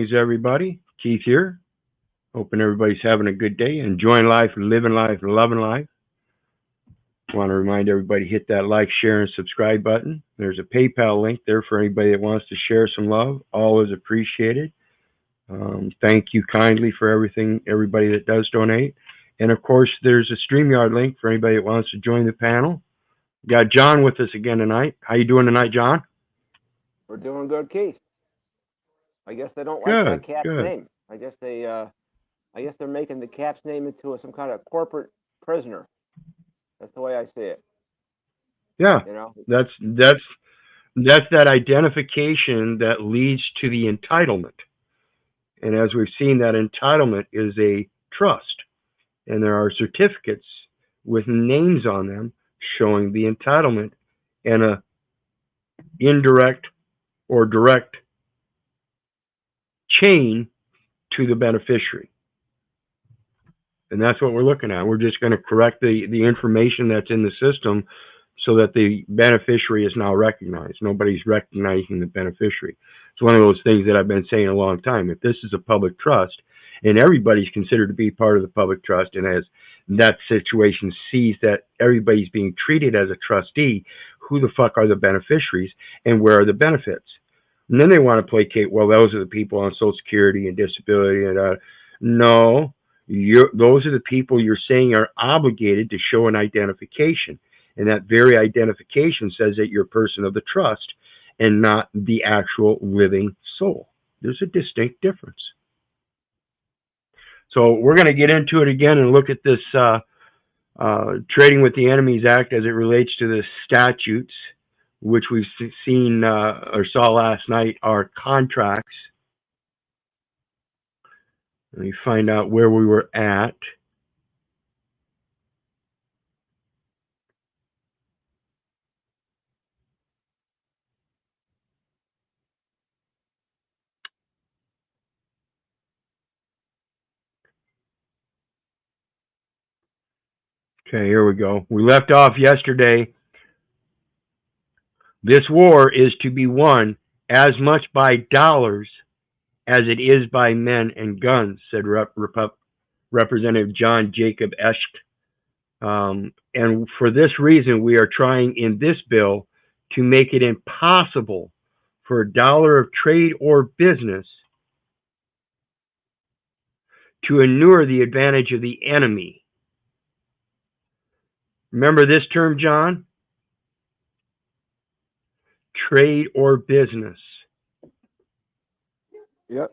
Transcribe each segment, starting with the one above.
Greetings, everybody. Keith here. Hoping everybody's having a good day, enjoying life, living life, loving life. Want to remind everybody, hit that like, share, and subscribe button. There's a PayPal link there for anybody that wants to share some love. Always appreciated. Thank you kindly for everything, everybody that does donate. And of course, there's a StreamYard link for anybody that wants to join the panel. Got John with us again tonight. How you doing tonight, John? We're doing good, Keith. I guess they don't like my cat's name. I guess they're making the cat's name into some kind of corporate prisoner. That's the way I see it. Yeah, you know, that's that identification that leads to the entitlement. And as we've seen, that entitlement is a trust, and there are certificates with names on them showing the entitlement and a indirect or direct chain to the beneficiary. And that's what we're looking at. We're just going to correct the information that's in the system so that the beneficiary is now recognized. Nobody's recognizing the beneficiary. It's one of those things that I've been saying a long time. If this is a public trust and everybody's considered to be part of the public trust, and as that situation sees that everybody's being treated as a trustee, who the fuck are the beneficiaries and where are the benefits? And then they want to placate, well, those are the people on Social Security and disability. And no, those are the people you're saying are obligated to show an identification. And that very identification says that you're a person of the trust and not the actual living soul. There's a distinct difference. So we're going to get into it again and look at this Trading with the Enemies Act as it relates to the statutes, which we've seen or saw last night are contracts. Let me find out where we were at. Okay, here we go. We left off yesterday. This war is to be won as much by dollars as it is by men and guns, said Representative John Jacob S.W.A.P. And for this reason, we are trying in this bill to make it impossible for a dollar of trade or business to inure the advantage of the enemy. Remember this term, John? Trade or business. Yep.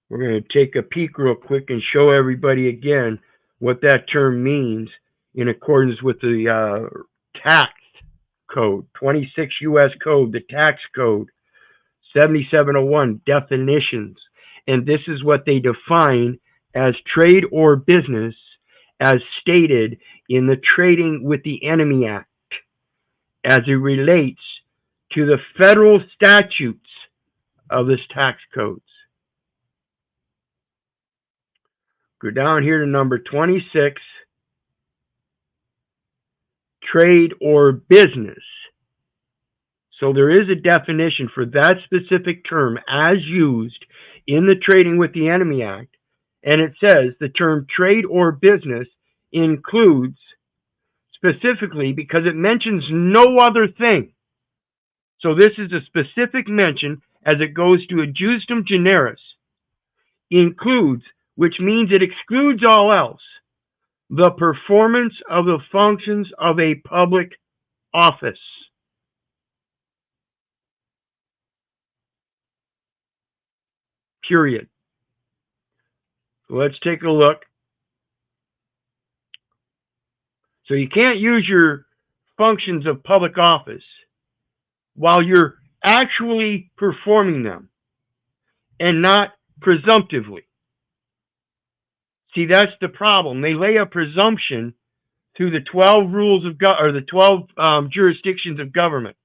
We're going to take a peek real quick and show everybody again what that term means in accordance with the tax code, 26 U.S. Code, the tax code, 7701, definitions. And this is what they define as trade or business as stated in the Trading with the Enemy Act as it relates to the federal statutes of this tax codes. Go down here to number 26, trade or business. So there is a definition for that specific term as used in the Trading with the Enemy Act, and it says the term trade or business includes specifically because it mentions no other thing. So this is a specific mention as it goes to adjustum generis, includes, which means it excludes all else, the performance of the functions of a public office. Period. So let's take a look. So you can't use your functions of public office while you're actually performing them and not presumptively. See, that's the problem. They lay a presumption through the 12 rules of or the 12 jurisdictions of government,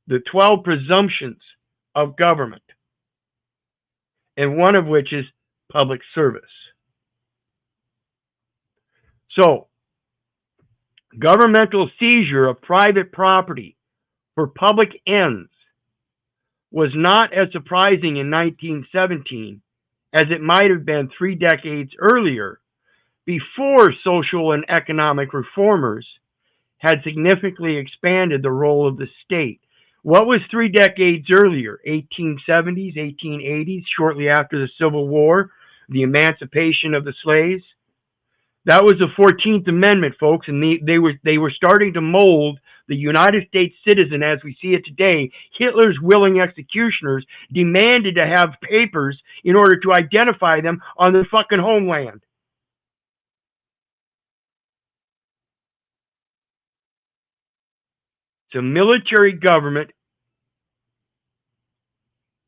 the 12 presumptions of government, and one of which is public service. So, governmental seizure of private property for public ends was not as surprising in 1917 as it might have been 3 decades earlier, before social and economic reformers had significantly expanded the role of the state. What was 3 decades earlier? 1870s, 1880s, shortly after the Civil War, the emancipation of the slaves? That was the 14th Amendment, folks, and they were starting to mold the United States citizen as we see it today. Hitler's willing executioners demanded to have papers in order to identify them on their fucking homeland. It's a military government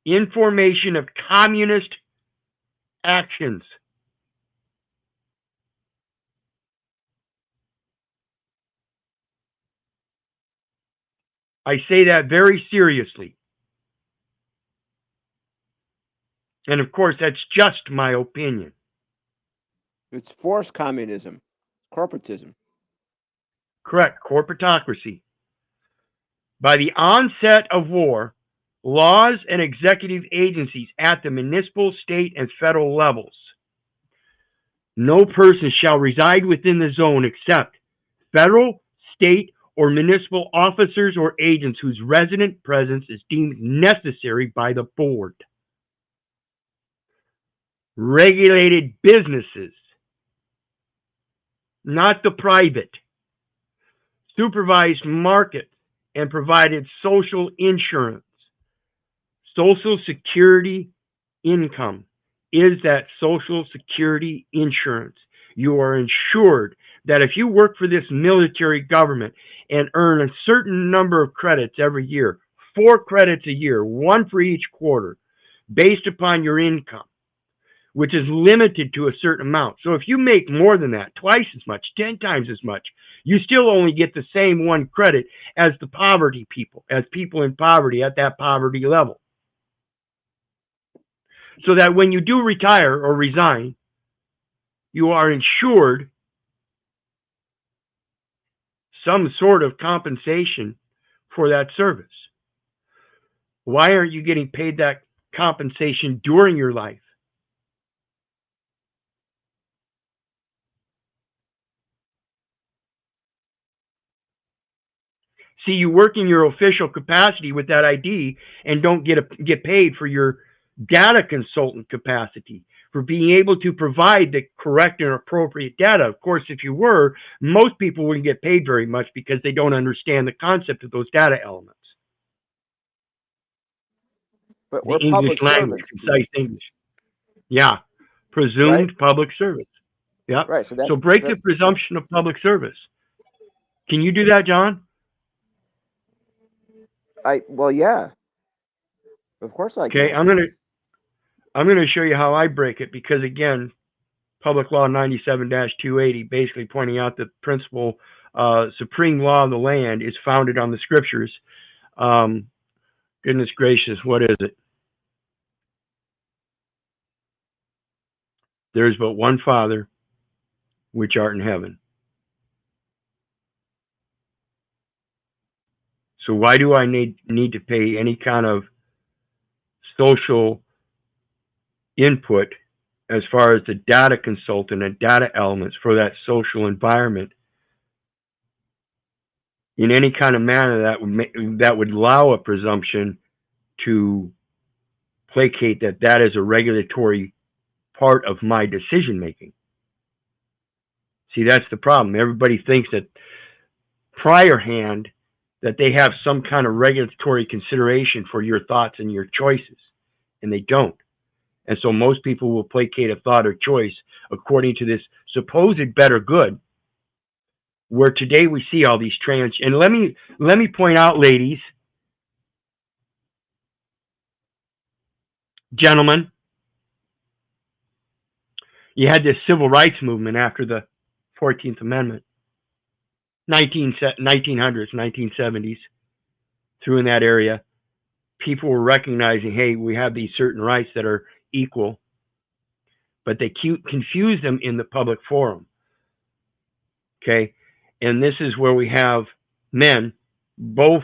in formation of communist actions. I say that very seriously. And of course, that's just my opinion. It's forced communism, corporatism. Correct, corporatocracy. By the onset of war, laws and executive agencies at the municipal, state, and federal levels. No person shall reside within the zone except federal, state, or municipal officers or agents whose resident presence is deemed necessary by the board. Regulated businesses, not the private. Supervised markets and provided social insurance. Social Security income is that Social Security insurance. You are insured that if you work for this military government and earn a certain number of credits every year, 4 credits a year, 1 for each quarter, based upon your income, which is limited to a certain amount. So if you make more than that, twice as much, 10 times as much, you still only get the same 1 credit as the poverty people, as people in poverty at that poverty level. So that when you do retire or resign, you are insured some sort of compensation for that service. Why aren't you getting paid that compensation during your life? See, you work in your official capacity with that ID and don't get paid for your data consultant capacity, for being able to provide the correct and appropriate data. Of course, if you were, most people wouldn't get paid very much because they don't understand the concept of those data elements. But the English language, concise English. Yeah, presumed public service. Yeah. Right. So break the presumption of public service. Can you do that, John? Well, yeah. Of course I can. Okay, I'm gonna show you how I break it, because again, Public Law 97-280 basically pointing out that principle supreme law of the land is founded on the scriptures. Goodness gracious, what is it? There is but one Father, which art in heaven. So why do I need to pay any kind of social input as far as the data consultant and data elements for that social environment in any kind of manner that would allow a presumption to placate that is a regulatory part of my decision making? See, that's the problem. Everybody thinks that prior hand that they have some kind of regulatory consideration for your thoughts and your choices, and they don't. And so most people will placate a thought or choice according to this supposed better good, where today we see all these trans. And let me point out, ladies, gentlemen, you had this civil rights movement after the 14th Amendment, 1900s, 1970s, through in that area. People were recognizing, hey, we have these certain rights that are equal, but they confuse them in the public forum. Okay, and this is where we have men, both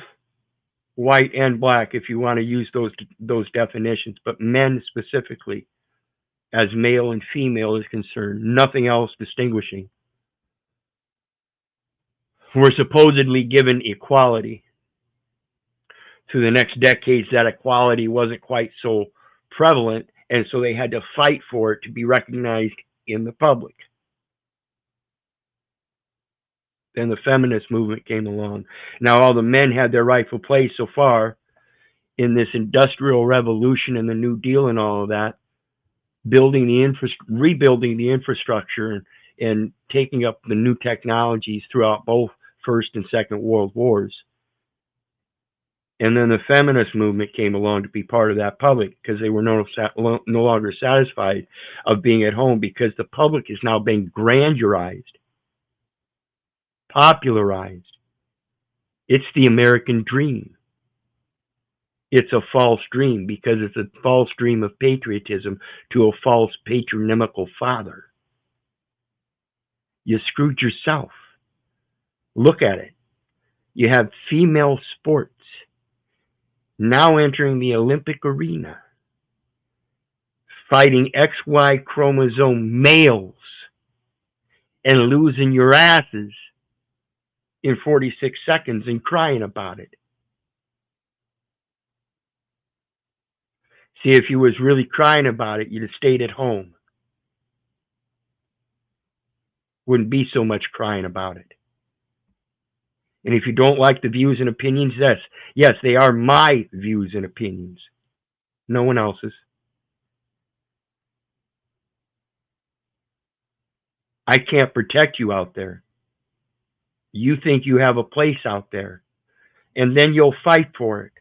white and black, if you want to use those definitions, but men specifically, as male and female is concerned, nothing else distinguishing. We're supposedly given equality. Through the next decades, that equality wasn't quite so prevalent, and so they had to fight for it to be recognized in the public. Then the feminist movement came along. Now all the men had their rightful place so far in this industrial revolution and the New Deal and all of that, rebuilding the infrastructure and taking up the new technologies throughout both First and Second World Wars. And then the feminist movement came along to be part of that public because they were no longer satisfied of being at home, because the public is now being grandurized, popularized. It's the American dream. It's a false dream because it's a false dream of patriotism to a false patronymical father. You screwed yourself. Look at it. You have female sports now entering the Olympic arena, fighting XY chromosome males and losing your asses in 46 seconds and crying about it. See, if you was really crying about it, you'd have stayed at home. Wouldn't be so much crying about it. And if you don't like the views and opinions, yes, they are my views and opinions. No one else's. I can't protect you out there. You think you have a place out there, and then you'll fight for it.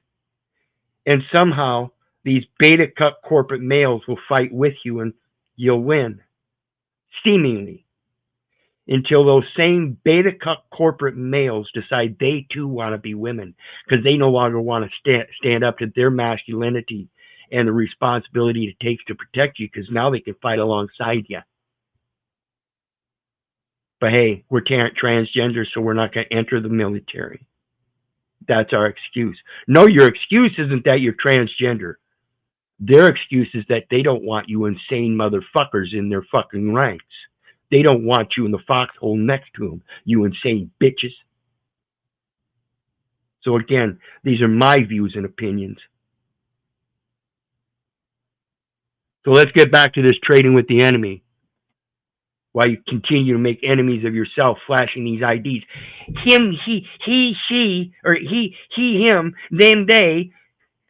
And somehow these beta cuck corporate males will fight with you and you'll win. Seemingly. Until those same beta cuck corporate males decide they too want to be women, because they no longer want to stand up to their masculinity and the responsibility it takes to protect you, because now they can fight alongside you. But hey, we're transgender, so we're not going to enter the military. That's our excuse. No, your excuse isn't that you're transgender. Their excuse is that they don't want you insane motherfuckers in their fucking ranks. They don't want you in the foxhole next to them, you insane bitches. So again, these are my views and opinions. So let's get back to this trading with the enemy. While you continue to make enemies of yourself, flashing these IDs. Him, he, she, or he, him, them, they.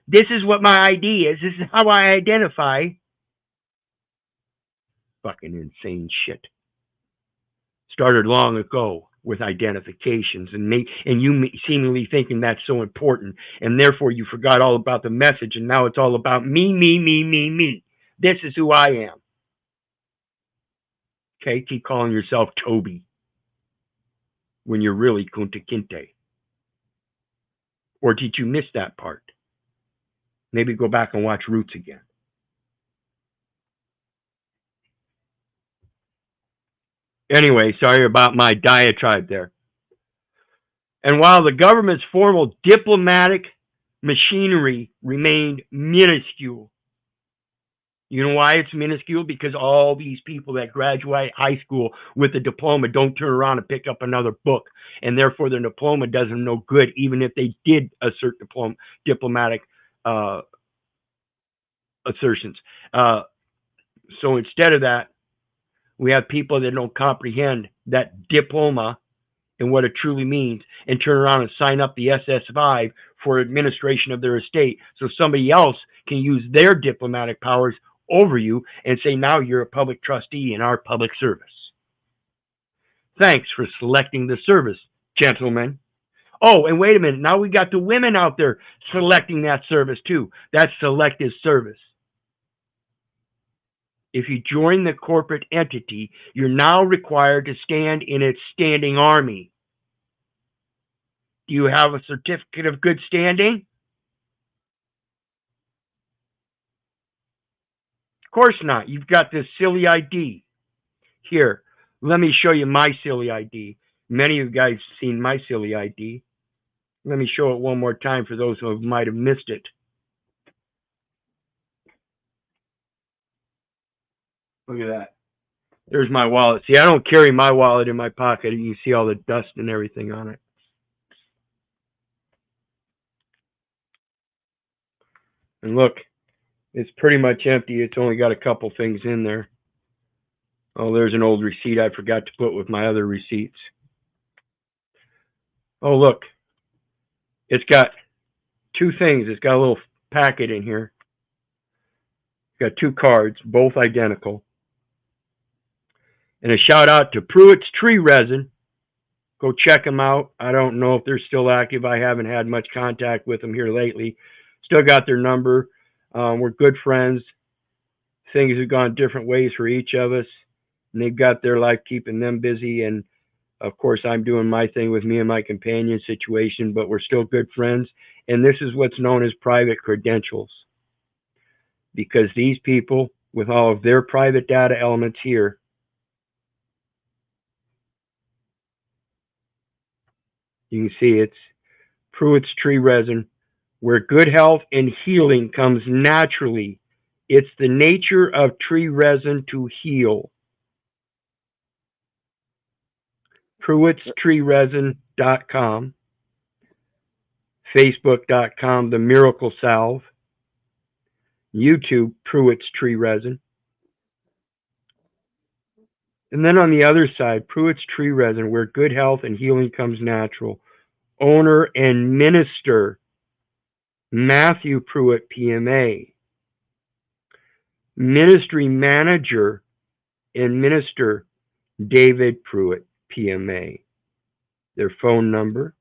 This is what my ID is. This is how I identify. Fucking insane shit. Started long ago with identifications, and you seemingly thinking that's so important, and therefore you forgot all about the message, and now it's all about me. This is who I am. Okay, keep calling yourself Toby when you're really Kunta Kinte. Or did you miss that part? Maybe go back and watch Roots again. Anyway, sorry about my diatribe there. And while the government's formal diplomatic machinery remained minuscule, you know why it's minuscule? Because all these people that graduate high school with a diploma don't turn around and pick up another book, and therefore their diploma does them no good, even if they did assert diplomatic assertions. So instead of that, we have people that don't comprehend that diploma and what it truly means, and turn around and sign up the SS5 for administration of their estate, so somebody else can use their diplomatic powers over you and say, now you're a public trustee in our public service. Thanks for selecting the service, gentlemen. Oh, and wait a minute. Now we got the women out there selecting that service too. That's selective service. If you join the corporate entity, you're now required to stand in its standing army. Do you have a certificate of good standing? Of course not. You've got this silly ID. Here, let me show you my silly ID. Many of you guys have seen my silly ID. Let me show it one more time for those who might have missed it. Look at that. There's my wallet. See, I don't carry my wallet in my pocket. You can see all the dust and everything on it. And look, it's pretty much empty. It's only got a couple things in there. Oh, there's an old receipt I forgot to put with my other receipts. Oh, look. It's got two things. It's got a little packet in here. It's got two cards, both identical. And a shout out to Pruitt's Tree Resin. Go check them out. I don't know if they're still active. I haven't had much contact with them here lately. Still got their number. We're good friends. Things have gone different ways for each of us. And they've got their life keeping them busy. And of course, I'm doing my thing with me and my companion situation, but we're still good friends. And this is what's known as private credentials. Because these people, with all of their private data elements here, you can see it's Pruitt's Tree Resin, where good health and healing comes naturally. It's the nature of tree resin to heal. Pruitt'sTreeResin.com, Facebook.com, The Miracle Salve, YouTube, Pruitt's Tree Resin. And then on the other side, Pruitt's Tree Resin, where good health and healing comes natural. Owner and minister, Matthew Pruitt, PMA. Ministry manager and minister, David Pruitt, PMA. Their phone number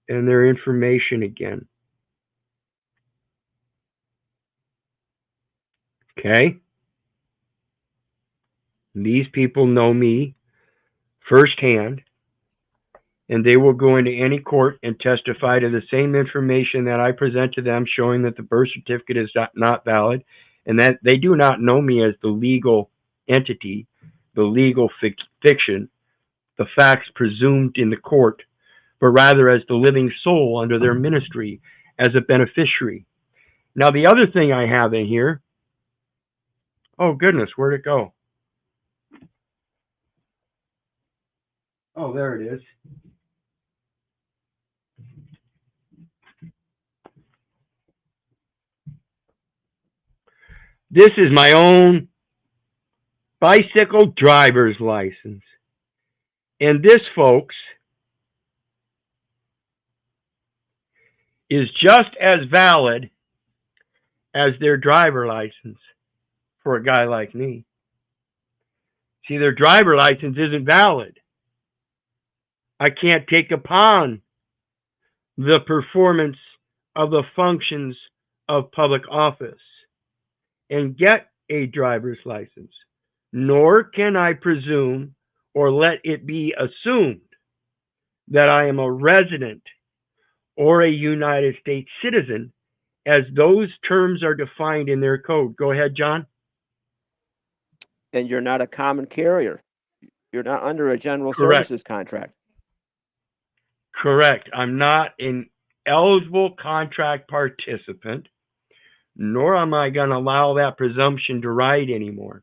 and their information again. Okay? These people know me firsthand, and they will go into any court and testify to the same information that I present to them, showing that the birth certificate is not valid, and that they do not know me as the legal entity, the legal fiction, the facts presumed in the court, but rather as the living soul under their ministry as a beneficiary. Now, the other thing I have in here, oh goodness, where'd it go? Oh, there it is. This is my own bicycle driver's license. And this, folks, is just as valid as their driver license for a guy like me. See, their driver license isn't valid. I can't take upon the performance of the functions of public office and get a driver's license, nor can I presume or let it be assumed that I am a resident or a United States citizen, as those terms are defined in their code. Go ahead, John. And you're not a common carrier. You're not under a general services contract. Correct. I'm not an eligible contract participant, nor am I going to allow that presumption to ride anymore.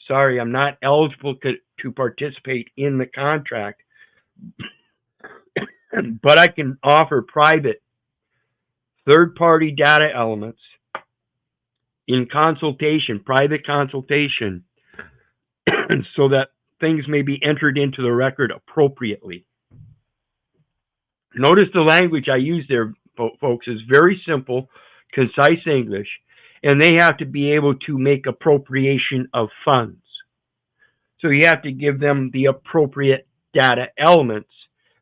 Sorry, I'm not eligible to participate in the contract, but I can offer private third-party data elements in consultation, private consultation, so that things may be entered into the record appropriately. Notice the language I use there, folks, is very simple, concise English, and they have to be able to make appropriation of funds. So you have to give them the appropriate data elements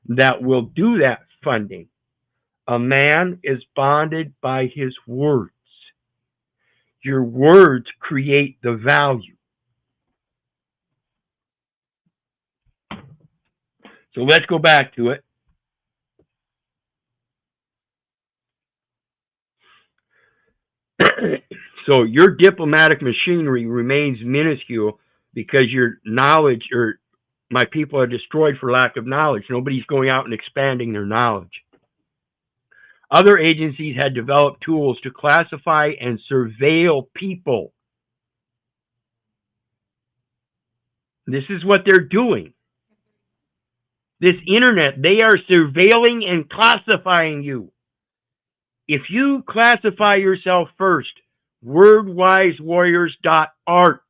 that will do that funding. A man is bonded by his words. Your words create the value. So let's go back to it. So your diplomatic machinery remains minuscule because your knowledge, or my people are destroyed for lack of knowledge. Nobody's going out and expanding their knowledge. Other agencies had developed tools to classify and surveil people. This is what they're doing. This internet, they are surveilling and classifying you. If you classify yourself first, wordwisewarriors.art.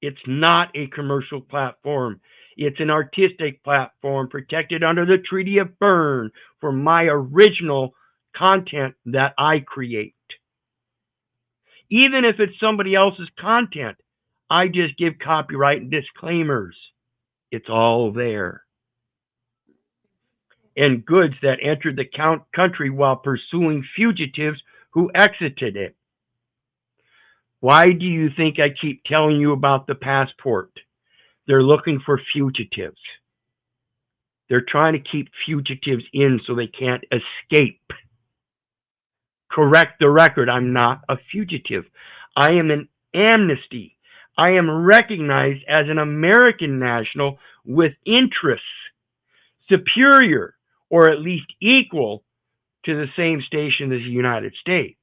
It's not a commercial platform. It's an artistic platform protected under the Treaty of Berne for my original content that I create. Even if it's somebody else's content, I just give copyright and disclaimers. It's all there. And goods that entered the country while pursuing fugitives who exited it. Why do you think I keep telling you about the passport? They're looking for fugitives. They're trying to keep fugitives in so they can't escape. Correct the record. I'm not a fugitive. I am an amnesty. I am recognized as an American national with interests superior or at least equal to the same station as the United States,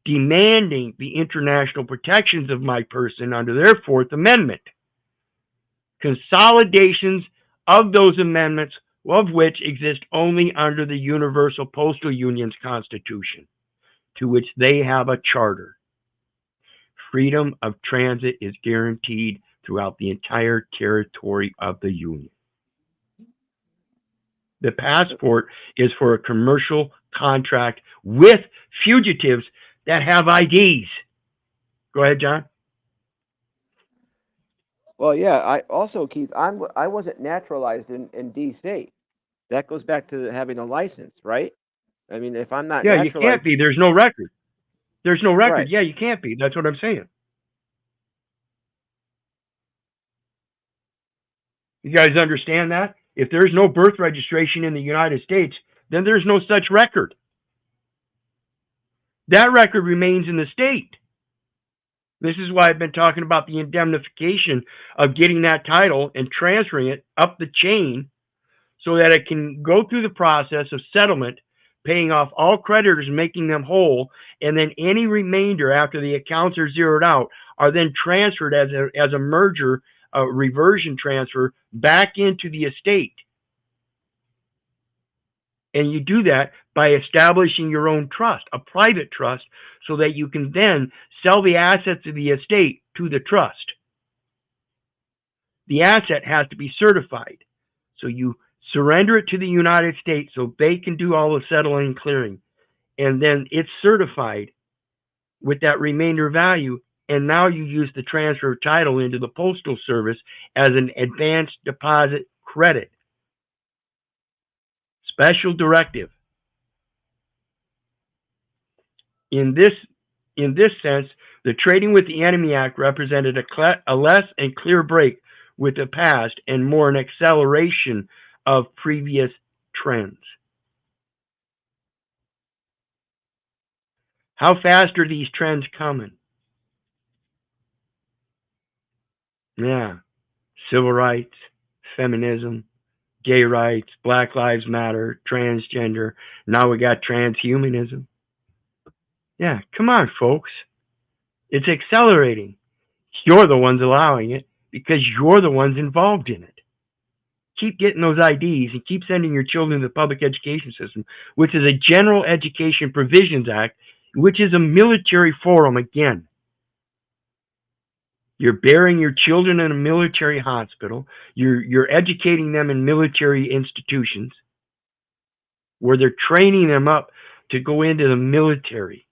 demanding the international protections of my person under their Fourth Amendment. Consolidations of those amendments, of which exist only under the Universal Postal Union's Constitution, to which they have a charter. Freedom of transit is guaranteed throughout the entire territory of the Union. The passport is for a commercial contract with fugitives that have IDs. Go ahead, John. Well, yeah. I also, Keith, I wasn't naturalized in D.C. That goes back to having a license, right? I mean, if I'm not naturalized, you can't be. There's no record. There's no record. Right. Yeah, you can't be. That's what I'm saying. You guys understand that? If there's no birth registration in the United States, then there's no such record. That record remains in the state. This is why I've been talking about the indemnification of getting that title and transferring it up the chain so that it can go through the process of settlement, paying off all creditors, making them whole, and then any remainder after the accounts are zeroed out are then transferred as a merger, a reversion transfer back into the estate. And you do that by establishing your own trust, a private trust, so that you can then sell the assets of the estate to the trust. The asset has to be certified. So you surrender it to the United States so they can do all the settling and clearing. And then it's certified with that remainder value. And now you use the transfer of title into the Postal Service as an advanced deposit credit. Special directive. In this sense, the Trading with the Enemy Act represented a less and clear break with the past and more an acceleration of previous trends. How fast are these trends coming? Yeah, civil rights, feminism, gay rights, Black Lives Matter, transgender. Now we got transhumanism. Yeah, come on, folks. It's accelerating. You're the ones allowing it because you're the ones involved in it. Keep getting those IDs and keep sending your children to the public education system, which is a General Education Provisions Act, which is a military forum again. You're burying your children in a military hospital. You're educating them in military institutions where they're training them up to go into the military.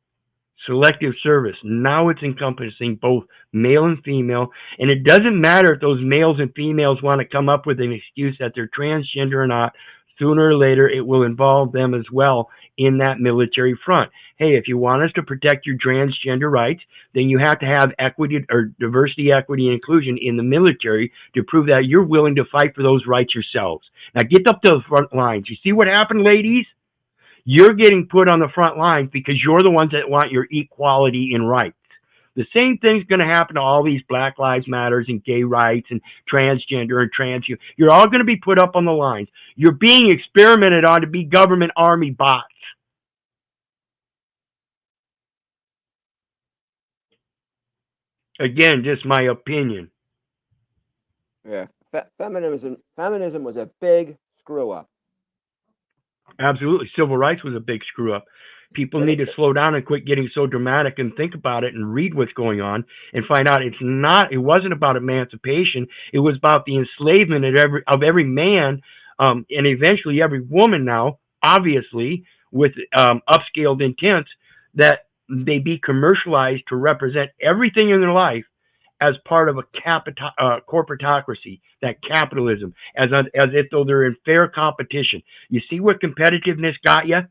Selective service. Now it's encompassing both male and female. And it doesn't matter if those males and females want to come up with an excuse that they're transgender or not. Sooner or later, it will involve them as well in that military front. Hey, if you want us to protect your transgender rights, then you have to have equity or diversity, equity, and inclusion in the military to prove that you're willing to fight for those rights yourselves. Now get up to the front lines. You see what happened, ladies? You're getting put on the front lines because you're the ones that want your equality in rights. The same thing's going to happen to all these Black Lives Matters and gay rights and transgender and trans. You're all going to be put up on the lines. You're being experimented on to be government army bots. Again, just my opinion. Yeah, feminism was a big screw up. Absolutely, civil rights was a big screw up. People need to slow down and quit getting so dramatic and think about it and read what's going on and find out it wasn't about emancipation. It was about the enslavement of every man, and eventually every woman now, obviously, with upscaled intents, that they be commercialized to represent everything in their life as part of a corporatocracy, that capitalism, as if though they're in fair competition. You see what competitiveness got you?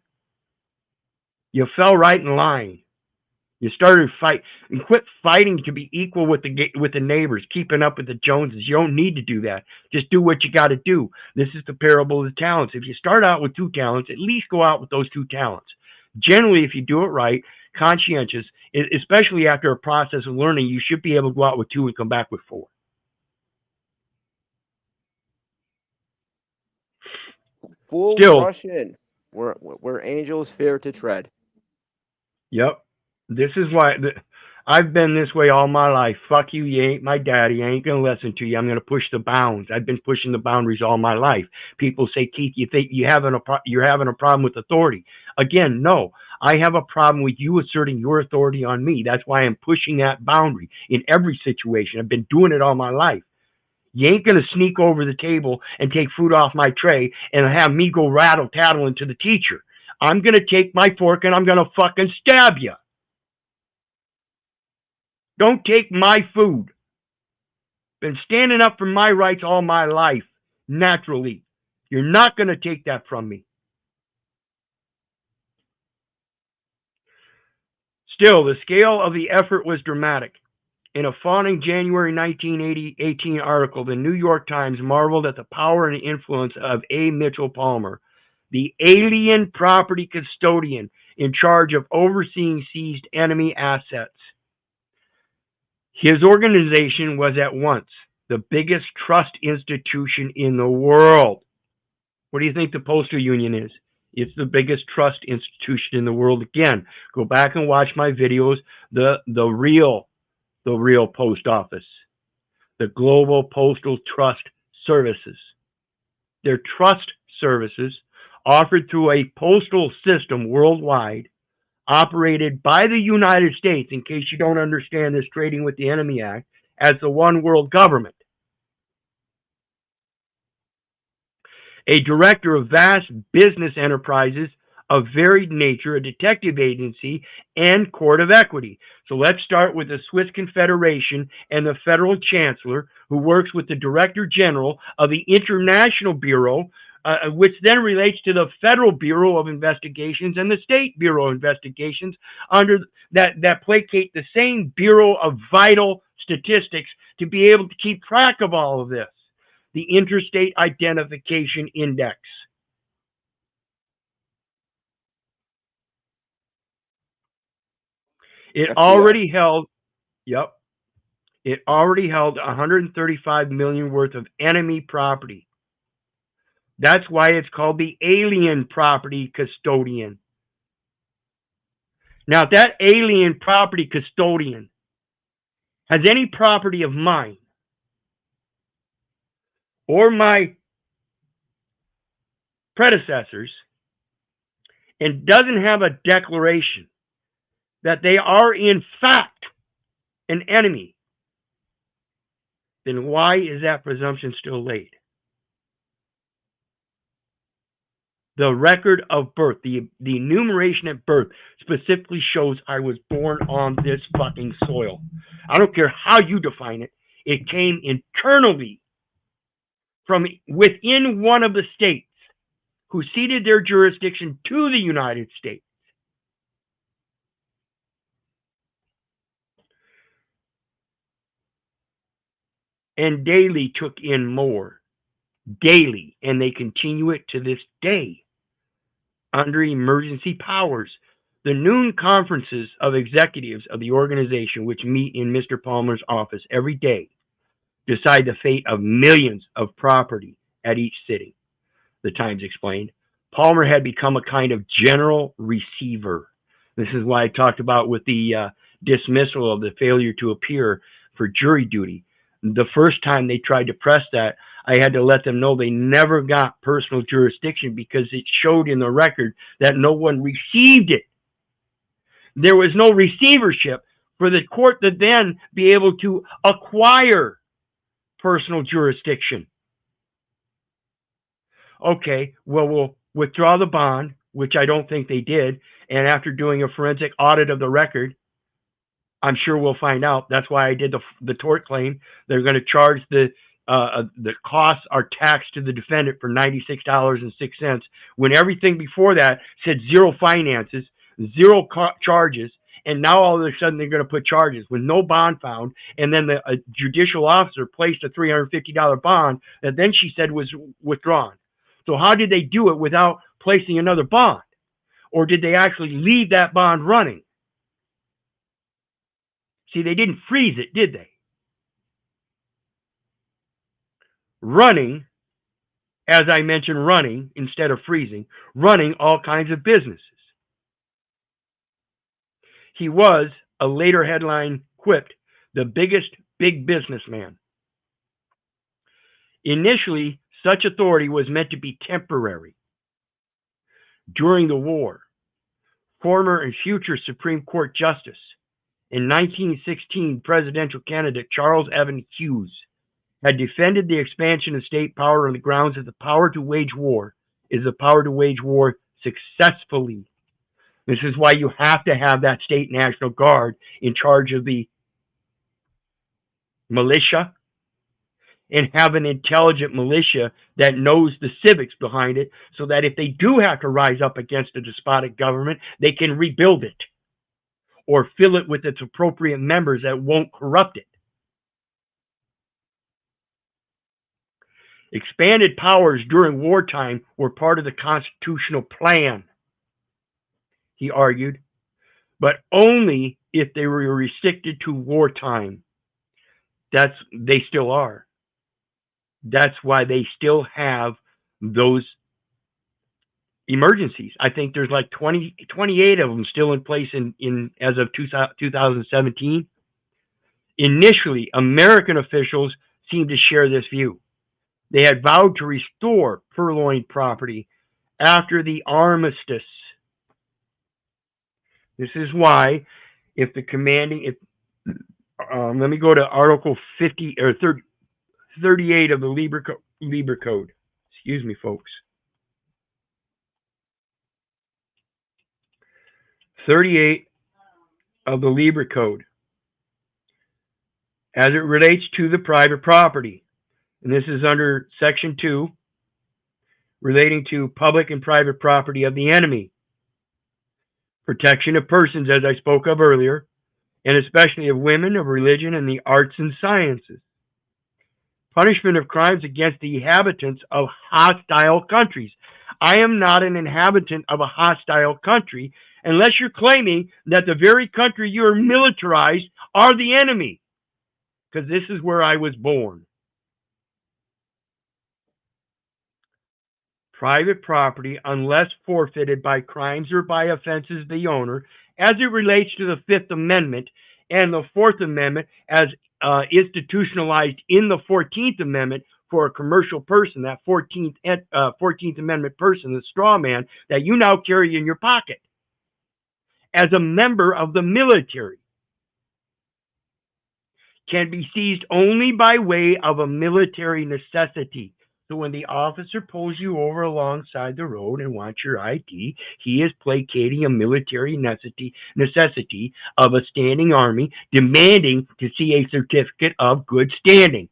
You fell right in line. You started fight and quit fighting to be equal with the neighbors, keeping up with the Joneses. You don't need to do that. Just do what you got to do. This is the parable of the talents. If you start out with 2 talents, at least go out with those 2 talents. Generally, if you do it right, conscientious, especially after a process of learning, you should be able to go out with 2 and come back with 4. Fools rush in where angels fear to tread. Yep. This is why I've been this way all my life. Fuck you, you ain't my daddy. I ain't going to listen to you. I'm going to push the bounds. I've been pushing the boundaries all my life. People say, Keith, you think you're having a problem with authority. Again, no. I have a problem with you asserting your authority on me. That's why I'm pushing that boundary in every situation. I've been doing it all my life. You ain't going to sneak over the table and take food off my tray and have me go rattle-tattle into the teacher. I'm going to take my fork and I'm going to fucking stab you. Don't take my food. Been standing up for my rights all my life, naturally. You're not going to take that from me. Still, the scale of the effort was dramatic. In a fawning January 1918 article, the New York Times marveled at the power and influence of A. Mitchell Palmer, the alien property custodian in charge of overseeing seized enemy assets. His organization was at once the biggest trust institution in the world. What do you think the Postal Union is? It's the biggest trust institution in the world. Again, go back and watch my videos. The real post office, the Global Postal Trust Services. They're trust services offered through a postal system worldwide, operated by the United States, in case you don't understand this Trading with the Enemy Act, as the one world government. A director of vast business enterprises of varied nature, a detective agency, and court of equity. So let's start with the Swiss Confederation and the federal chancellor, who works with the director general of the International Bureau, which then relates to the Federal Bureau of Investigations and the State Bureau of Investigations, under that placate the same Bureau of Vital Statistics to be able to keep track of all of this. The Interstate Identification Index. It already held, it already held 135 million worth of enemy property. That's why it's called the alien property custodian. Now, if that alien property custodian has any property of mine or my predecessors and doesn't have a declaration that they are in fact an enemy, then why is that presumption still laid? The record of birth, the enumeration at birth, specifically shows I was born on this fucking soil. I don't care how you define it. It came internally from within one of the states who ceded their jurisdiction to the United States. And daily took in more. Daily. And they continue it to this day. Under emergency powers. The noon conferences of executives of the organization, which meet in Mr. Palmer's office every day, decide the fate of millions of property at each city, the Times explained. Palmer had become a kind of general receiver. This is why I talked about with the dismissal of the failure to appear for jury duty. The first time they tried to press that, I had to let them know they never got personal jurisdiction because it showed in the record that no one received it. There was no receivership for the court to then be able to acquire personal jurisdiction. Okay, well, we'll withdraw the bond, which I don't think they did, and after doing a forensic audit of the record, I'm sure we'll find out. That's why I did the tort claim. They're going to charge the costs are taxed to the defendant for $96.06, when everything before that said zero finances, zero charges, and now all of a sudden they're going to put charges with no bond found, and then the judicial officer placed a $350 bond that then she said was withdrawn. So how did they do it without placing another bond? Or did they actually leave that bond running? See, they didn't freeze it, did they? Running, as I mentioned, running instead of freezing, running all kinds of businesses. He was, a later headline quipped, the biggest big businessman. Initially, such authority was meant to be temporary. During the war, former and future Supreme Court Justice and 1916 presidential candidate Charles Evans Hughes had defended the expansion of state power on the grounds that the power to wage war is the power to wage war successfully. This is why you have to have that state National Guard in charge of the militia, and have an intelligent militia that knows the civics behind it, so that if they do have to rise up against a despotic government, they can rebuild it or fill it with its appropriate members that won't corrupt it. Expanded powers during wartime were part of the constitutional plan, he argued, but only if they were restricted to wartime. They still are. That's why they still have those emergencies. I think there's like 28 of them still in place in as of 2017. Initially, American officials seemed to share this view. They had vowed to restore purloined property after the armistice. This is why, if the commanding, let me go to Article 50 or 38 of the Lieber Code. Excuse me, folks. 38 of the Lieber Code, as it relates to the private property. And this is under Section 2, relating to public and private property of the enemy. Protection of persons, as I spoke of earlier, and especially of women, of religion, and the arts and sciences. Punishment of crimes against the inhabitants of hostile countries. I am not an inhabitant of a hostile country unless you're claiming that the very country you're militarized are the enemy, because this is where I was born. Private property, unless forfeited by crimes or by offenses of the owner, as it relates to the Fifth Amendment and the Fourth Amendment as institutionalized in the 14th Amendment for a commercial person, that 14th Amendment person, the straw man that you now carry in your pocket as a member of the military, can be seized only by way of a military necessity. So when the officer pulls you over alongside the road and wants your ID, he is placating a military necessity of a standing army demanding to see a certificate of good standing.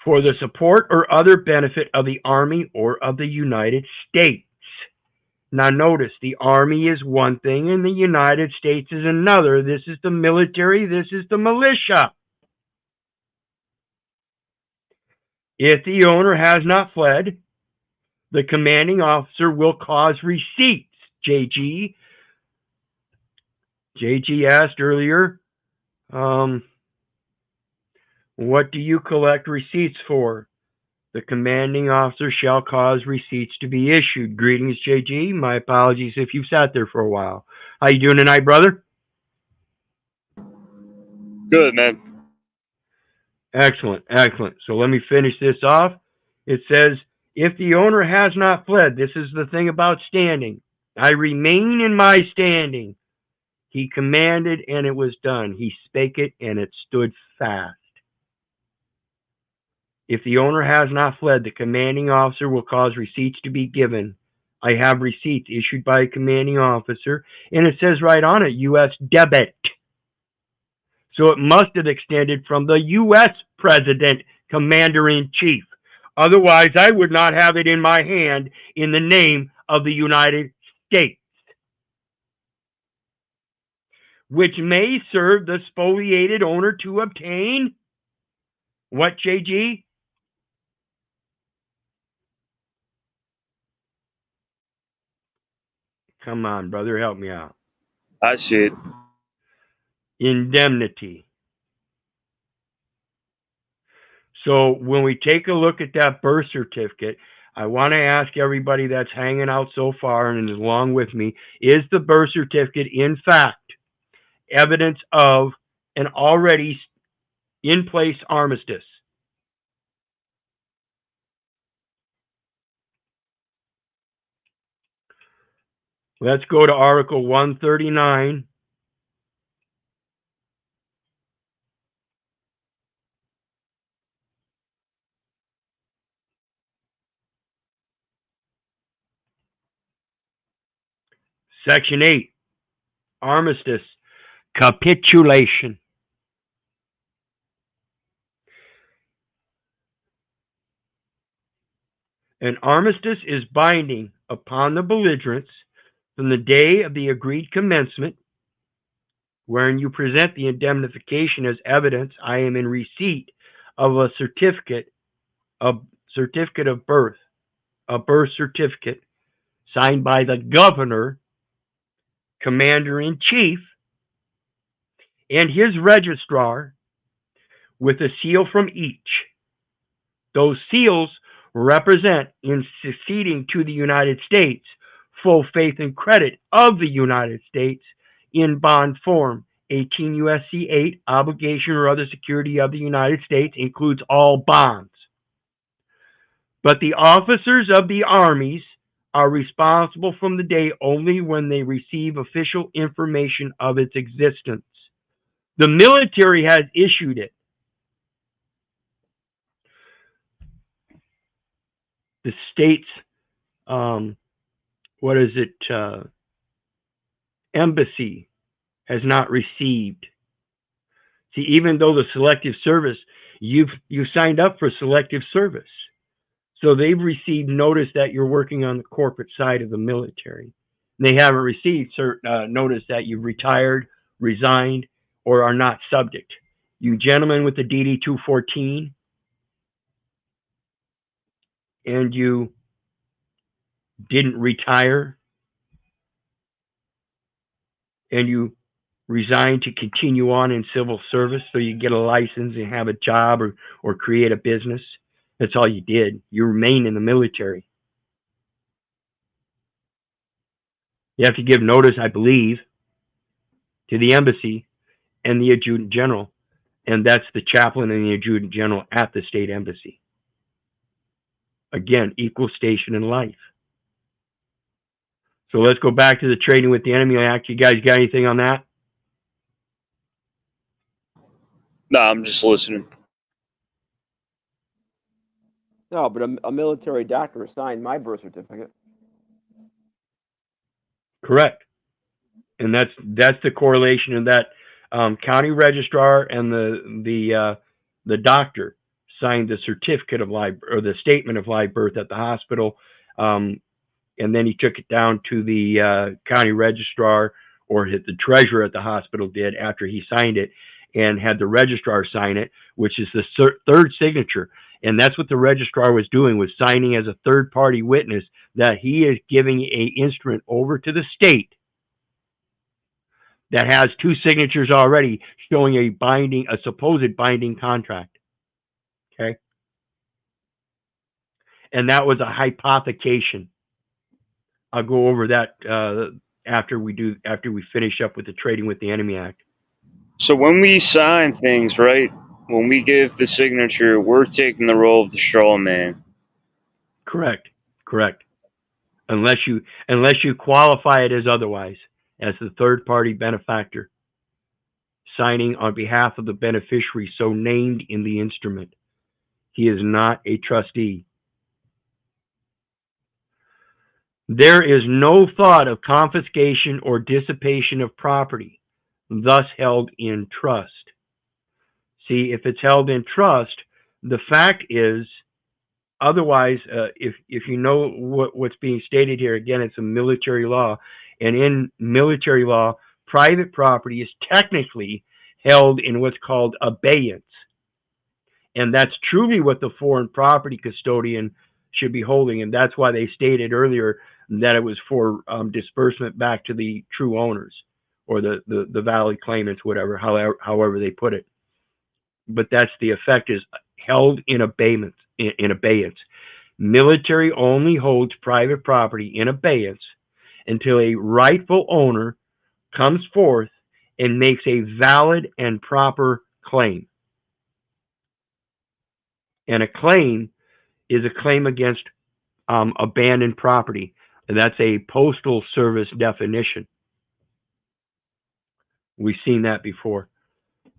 For the support or other benefit of the Army or of the United States. Now notice, the Army is one thing and the United States is another. This is the military, this is the militia. If the owner has not fled, the commanding officer will cause receipts. JG asked earlier, what do you collect receipts for? The commanding officer shall cause receipts to be issued. Greetings, JG. My apologies if you've sat there for a while. How you doing tonight, brother? Good, man. Excellent, excellent. So let me finish this off. It says, if the owner has not fled, this is the thing about standing. I remain in my standing. He commanded, and it was done. He spake it, and it stood fast. If the owner has not fled, the commanding officer will cause receipts to be given. I have receipts issued by a commanding officer, and it says right on it, U.S. debit. So it must have extended from the U.S. President, Commander-in-Chief. Otherwise, I would not have it in my hand in the name of the United States, which may serve the spoliated owner to obtain what, JG? Come on, brother, help me out. I see it. Indemnity. So when we take a look at that birth certificate, I want to ask everybody that's hanging out so far and is along with me, is the birth certificate in fact evidence of an already in place armistice? Let's go to Article 139. Section 8, Armistice, Capitulation. An armistice is binding upon the belligerents from the day of the agreed commencement, wherein you present the indemnification as evidence. I am in receipt of a certificate of birth, a birth certificate signed by the governor, commander-in-chief, and his registrar, with a seal from each. Those seals represent, in succeeding to the United States, full faith and credit of the United States in bond form. 18 U.S.C. 8, obligation or other security of the United States, includes all bonds. But the officers of the armies are responsible from the day only when they receive official information of its existence. The military has issued it. The state's, embassy has not received. See, even though the selective service, you signed up for selective service. So they've received notice that you're working on the corporate side of the military. They haven't received notice that you've retired, resigned, or are not subject. You gentlemen with the DD 214, and you didn't retire, and you resigned to continue on in civil service so you get a license and have a job or create a business. That's all you did. You remain in the military. You have to give notice, I believe, to the embassy and the adjutant general, and that's the chaplain and the adjutant general at the state embassy. Again, equal station in life. So let's go back to the Trading with the Enemy Act. You guys got anything on that? No, I'm just listening. No, but a military doctor signed my birth certificate. Correct. And that's the correlation of that county registrar and the doctor signed the certificate of live, or the statement of live birth at the hospital, and then he took it down to the county registrar, or the treasurer at the hospital did after he signed it, and had the registrar sign it, which is the third signature. And that's what the registrar was doing, was signing as a third-party witness that he is giving a instrument over to the state that has 2 signatures already showing a supposed binding contract. Okay? And that was a hypothecation. I'll go over that after we finish up with the Trading with the Enemy Act. So when we sign things, right? When we give the signature, we're taking the role of the straw man. Correct. Unless you qualify it as otherwise, as the third party benefactor, signing on behalf of the beneficiary so named in the instrument. He is not a trustee. There is no thought of confiscation or dissipation of property, thus held in trust. See, if it's held in trust, the fact is, otherwise, if you know what's being stated here, again, it's a military law, and in military law, private property is technically held in what's called abeyance. And that's truly what the foreign property custodian should be holding, and that's why they stated earlier that it was for disbursement back to the true owners, or the valid claimants, whatever, however they put it. But that's the effect, is held in abeyance. Military only holds private property in abeyance until a rightful owner comes forth and makes a valid and proper claim. And a claim is a claim against abandoned property. And that's a Postal Service definition. We've seen that before.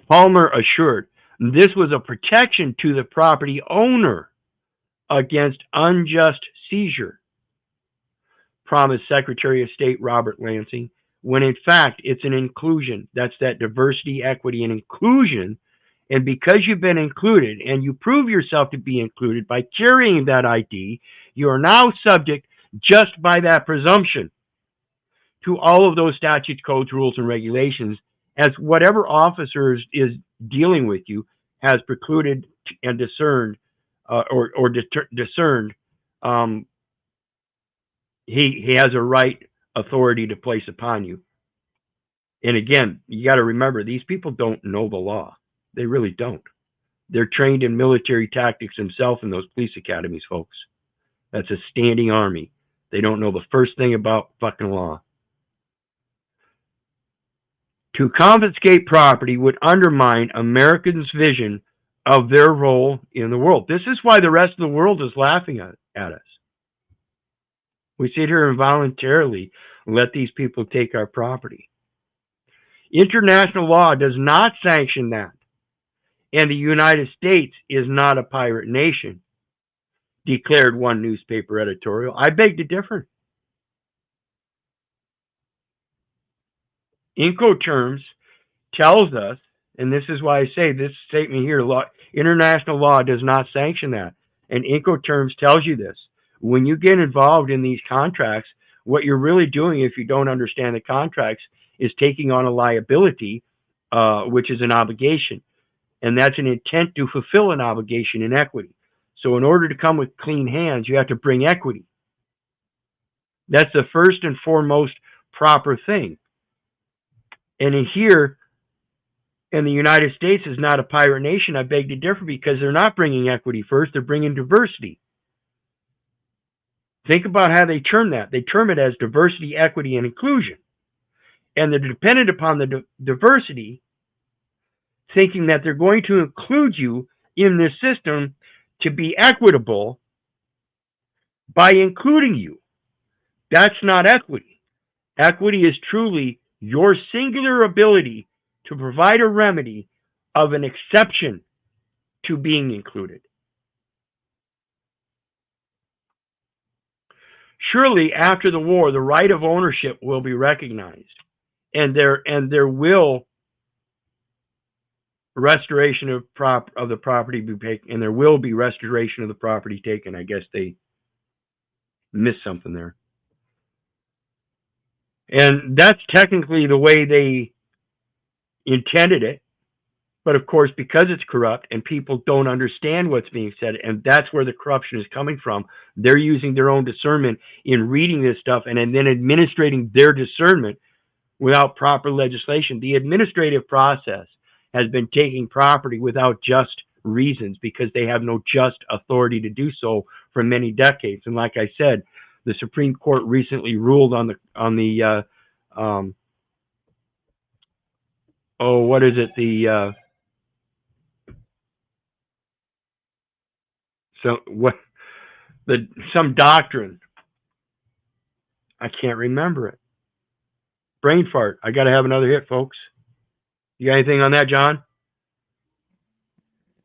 Palmer assured this was a protection to the property owner against unjust seizure, promised Secretary of State Robert Lansing, when in fact it's an inclusion. That's that diversity, equity, and inclusion. And because you've been included and you prove yourself to be included by carrying that ID, you are now subject, just by that presumption, to all of those statutes, codes, rules, and regulations, as whatever officer is dealing with you has precluded and discerned discerned. He has a right authority to place upon you. And again, you got to remember, these people don't know the law. They really don't. They're trained in military tactics themselves in those police academies, folks. That's a standing army. They don't know the first thing about fucking law. To confiscate property would undermine Americans' vision of their role in the world. This is why the rest of the world is laughing at us. We sit here and voluntarily let these people take our property. International law does not sanction that. And the United States is not a pirate nation, declared one newspaper editorial. I beg to differ. Incoterms tells us, and this is why I say this statement here, international law does not sanction that. And Incoterms tells you this. When you get involved in these contracts, what you're really doing, if you don't understand the contracts, is taking on a liability, which is an obligation. And that's an intent to fulfill an obligation in equity. So in order to come with clean hands, you have to bring equity. That's the first and foremost proper thing. And in here, and the United States is not a pirate nation, I beg to differ, because they're not bringing equity first, they're bringing diversity. Think about how they term that. They term it as diversity, equity, and inclusion. And they're dependent upon the diversity, thinking that they're going to include you in this system to be equitable by including you. That's not equity. Equity is truly your singular ability to provide a remedy of an exception to being included. Surely after the war, the right of ownership will be recognized, and there will restoration of the property be taken, and there will be restoration of the property taken. I guess they missed something there. And that's technically the way they intended it. But of course, because it's corrupt and people don't understand what's being said, and that's where the corruption is coming from, they're using their own discernment in reading this stuff and then administrating their discernment without proper legislation. The administrative process has been taking property without just reasons because they have no just authority to do so for many decades. And like I said, the Supreme Court recently ruled on the what is it? Some doctrine. I can't remember it. Brain fart. I got to have another hit, folks. You got anything on that, John?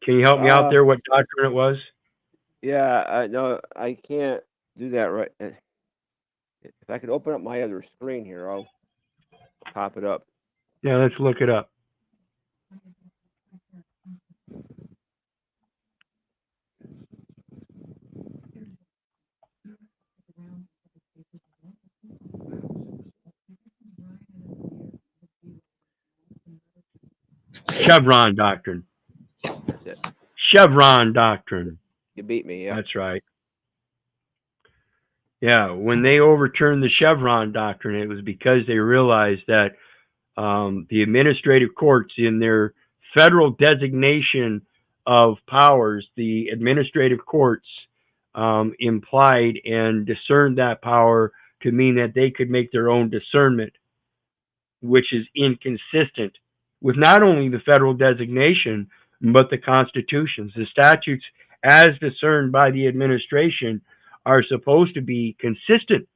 Can you help me out there? What doctrine it was? Yeah, no, I can't do that right. If I could open up my other screen here, I'll pop it up. Yeah, let's look it up. Chevron doctrine. That's it. Chevron doctrine. You beat me, yeah. That's right. Yeah, when they overturned the Chevron doctrine, it was because they realized that the administrative courts, in their federal designation of powers, the administrative courts implied and discerned that power to mean that they could make their own discernment, which is inconsistent with not only the federal designation, but the constitutions. The statutes, as discerned by the administration, are supposed to be consistent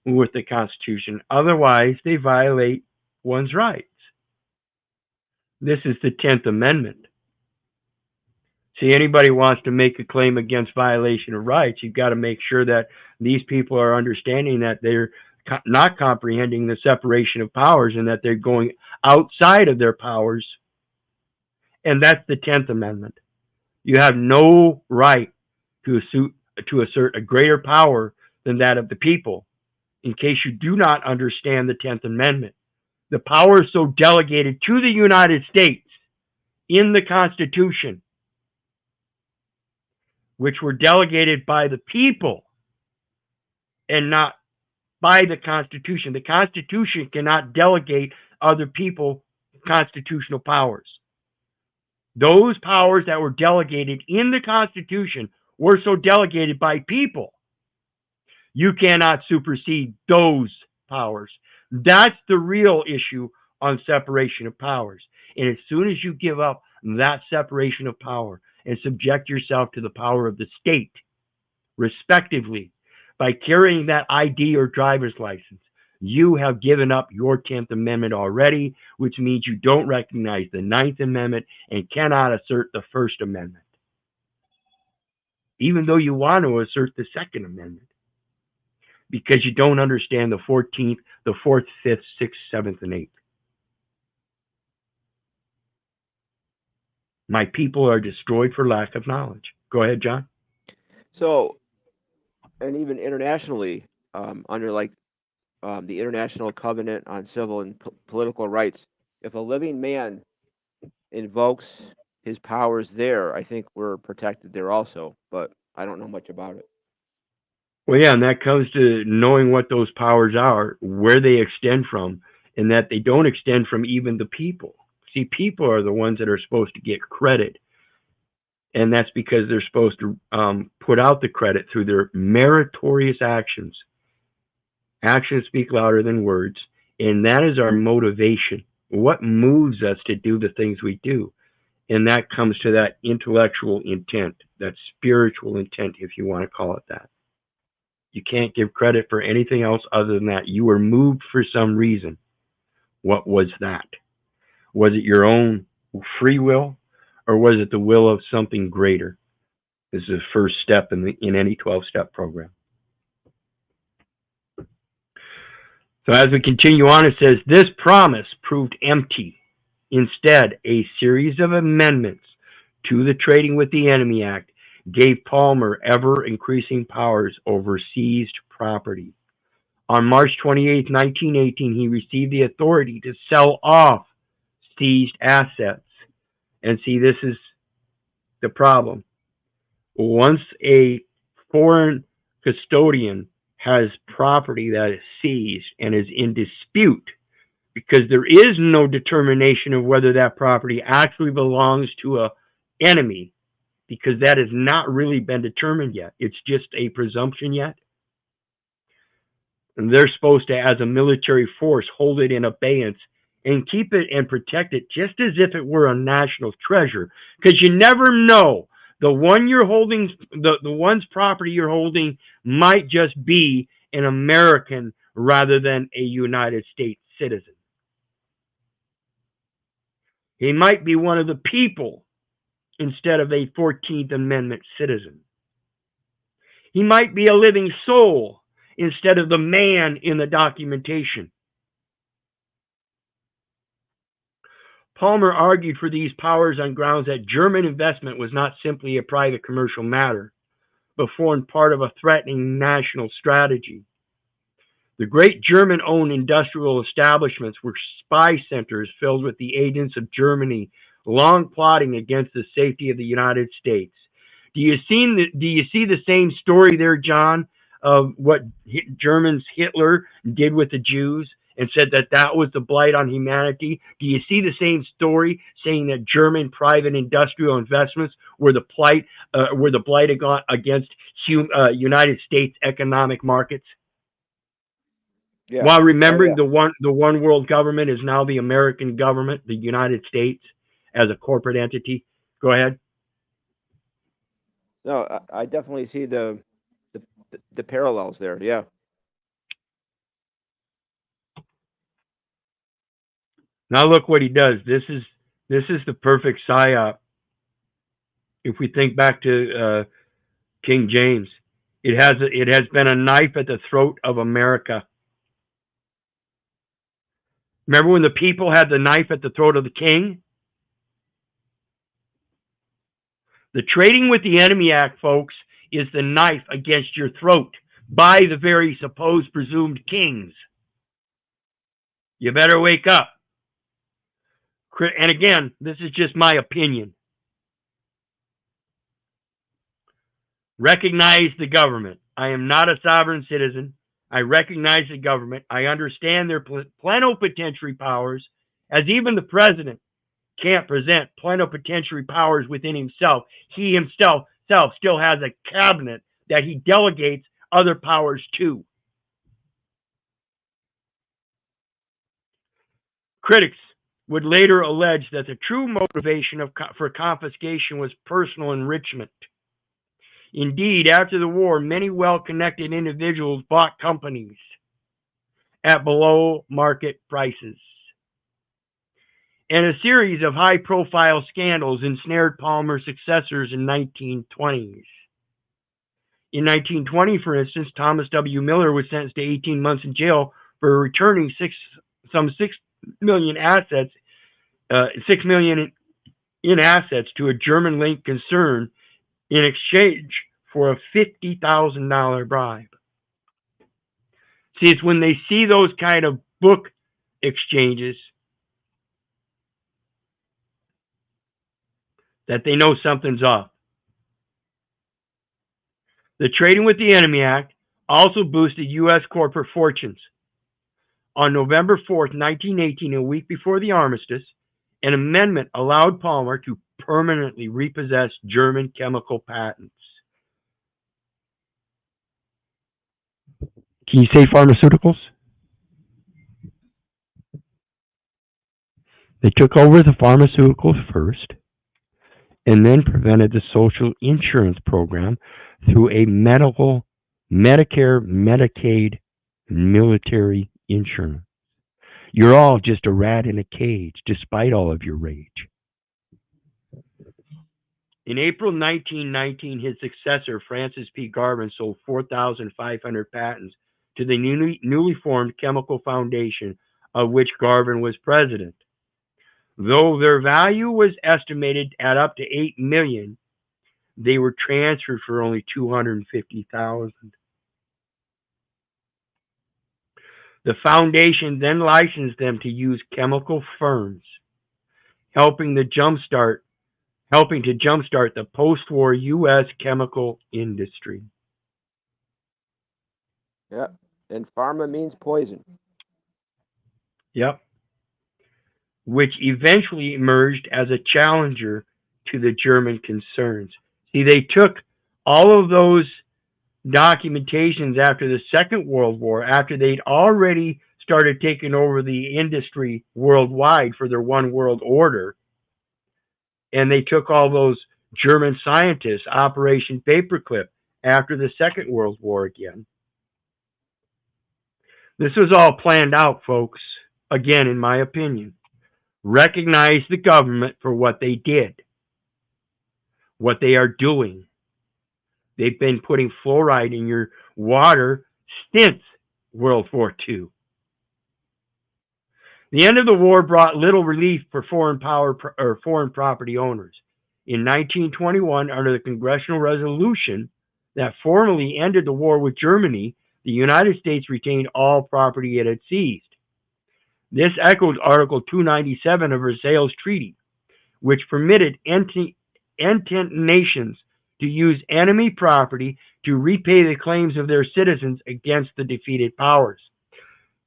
with the Constitution. Otherwise, they violate one's rights. This is the 10th Amendment. See, anybody wants to make a claim against violation of rights, you've got to make sure that these people are understanding that they're not comprehending the separation of powers and that they're going outside of their powers. And that's the 10th Amendment. You have no right to assert a greater power than that of the people. In case you do not understand the 10th Amendment, the power is so delegated to the United States in the Constitution, which were delegated by the people and not by the Constitution. The Constitution cannot delegate other people constitutional powers. Those powers that were delegated in the Constitution were so delegated by people. You cannot supersede those powers. That's the real issue on separation of powers. And as soon as you give up that separation of power and subject yourself to the power of the state, respectively, by carrying that ID or driver's license, you have given up your 10th Amendment already, which means you don't recognize the 9th Amendment and cannot assert the First Amendment, even though you want to assert the Second Amendment, because you don't understand the 14th, the 4th, 5th, 6th, 7th, and 8th. My people are destroyed for lack of knowledge. Go ahead, John. So, and even internationally, under like the International Covenant on Civil and Political Rights, if a living man invokes his powers there, I think we're protected there also, but I don't know much about it. Well, yeah, and that comes to knowing what those powers are, where they extend from, and that they don't extend from even the people. See, people are the ones that are supposed to get credit, and that's because they're supposed to put out the credit through their meritorious actions. Actions speak louder than words, and that is our motivation. What moves us to do the things we do? And that comes to that intellectual intent, that spiritual intent, if you want to call it that. You can't give credit for anything else other than that. You were moved for some reason. What was that? Was it your own free will, or was it the will of something greater? This is the first step in any 12-step program. So as we continue on, it says, this promise proved empty. Instead, a series of amendments to the Trading with the Enemy Act gave Palmer ever-increasing powers over seized property. On March 28, 1918, he received the authority to sell off seized assets And see, this is the problem. Once a foreign custodian has property that is seized and is in dispute, because there is no determination of whether that property actually belongs to an enemy, because that has not really been determined yet. It's just a presumption yet. And they're supposed to, as a military force, hold it in abeyance and keep it and protect it just as if it were a national treasure. Because you never know. The one you're holding, the one's property you're holding might just be an American rather than a United States citizen. He might be one of the people instead of a 14th Amendment citizen. He might be a living soul instead of the man in the documentation. Palmer argued for these powers on grounds that German investment was not simply a private commercial matter, but formed part of a threatening national strategy. The great German-owned industrial establishments were spy centers filled with the agents of Germany, long plotting against the safety of the United States. Do you see the same story there, John, of what Germans Hitler did with the Jews and said that that was the blight on humanity? Do you see the same story saying that German private industrial investments were the blight against United States economic markets? Yeah. While remembering the one world government is now the American government, the United States, as a corporate entity. Go ahead. No, I definitely see the parallels there. Yeah. Now look what he does. This is the perfect psyop. If we think back to King James, it has been a knife at the throat of America. Remember when the people had the knife at the throat of the king? The Trading with the Enemy Act, folks, is the knife against your throat by the very supposed presumed kings. You better wake up. And again, this is just my opinion. Recognize the government. I am not a sovereign citizen. I recognize the government. I understand their plenipotentiary powers, as even the president can't present plenipotentiary powers within himself. He himself still has a cabinet that he delegates other powers to. Critics would later allege that the true motivation for confiscation was personal enrichment. Indeed, after the war, many well-connected individuals bought companies at below market prices. And a series of high-profile scandals ensnared Palmer's successors in 1920s. In 1920, for instance, Thomas W. Miller was sentenced to 18 months in jail for returning some $6 million in assets to a German-linked concern in exchange for a $50,000 bribe. See, it's when they see those kind of book exchanges that they know something's up. The Trading with the Enemy Act also boosted U.S. corporate fortunes. On November 4th, 1918, a week before the armistice, an amendment allowed Palmer to permanently repossess German chemical patents. Can you say pharmaceuticals? They took over the pharmaceuticals first and then prevented the social insurance program through a Medicare, Medicaid, military insurance. You're all just a rat in a cage, despite all of your rage. In April 1919, his successor, Francis P. Garvin, sold 4,500 patents to the newly formed Chemical Foundation, of which Garvin was president. Though their value was estimated at up to $8 million, they were transferred for only $250,000. The foundation then licensed them to use chemical firms, helping to jumpstart helping to jumpstart the post-war U.S. chemical industry. Yep. And pharma means poison. Yep. Which eventually emerged as a challenger to the German concerns. See, they took all of those documentations after the Second World War, after they'd already started taking over the industry worldwide for their one world order, and they took all those German scientists, Operation Paperclip, after the Second World War again. This was all planned out, folks. Again, in my opinion. Recognize the government for what they did, what they are doing. They've been putting fluoride in your water since World War II. The end of the war brought little relief for foreign property owners. In 1921, under the congressional resolution that formally ended the war with Germany, the United States retained all property it had seized. This echoed Article 297 of Versailles Treaty, which permitted entente nations to use enemy property to repay the claims of their citizens against the defeated powers.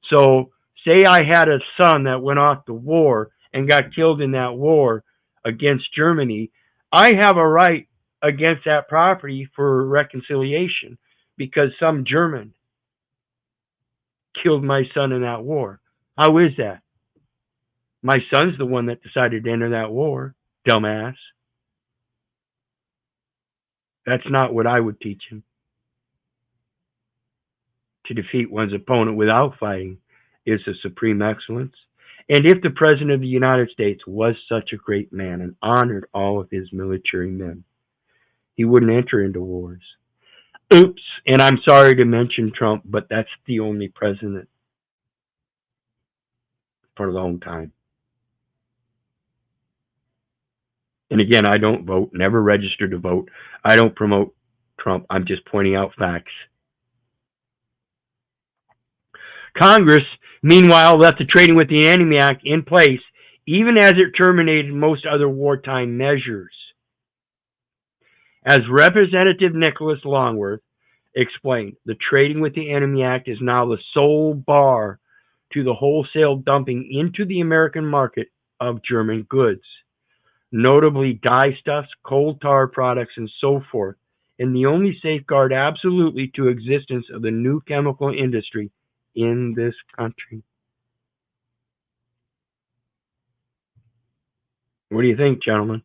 So, say I had a son that went off to war and got killed in that war against Germany, I have a right against that property for reconciliation because some German killed my son in that war. How is that? My son's the one that decided to enter that war, dumbass. That's not what I would teach him. To defeat one's opponent without fighting is a supreme excellence. And if the President of the United States was such a great man and honored all of his military men, he wouldn't enter into wars. Oops, and I'm sorry to mention Trump, but that's the only president for a long time. And again, I don't vote, never registered to vote. I don't promote Trump. I'm just pointing out facts. Congress, meanwhile, left the Trading with the Enemy Act in place, even as it terminated most other wartime measures. As Representative Nicholas Longworth explained, the Trading with the Enemy Act is now the sole bar to the wholesale dumping into the American market of German goods, notably dyestuffs, coal tar products, and so forth, and the only safeguard absolutely to existence of the new chemical industry in this country. What do you think, gentlemen?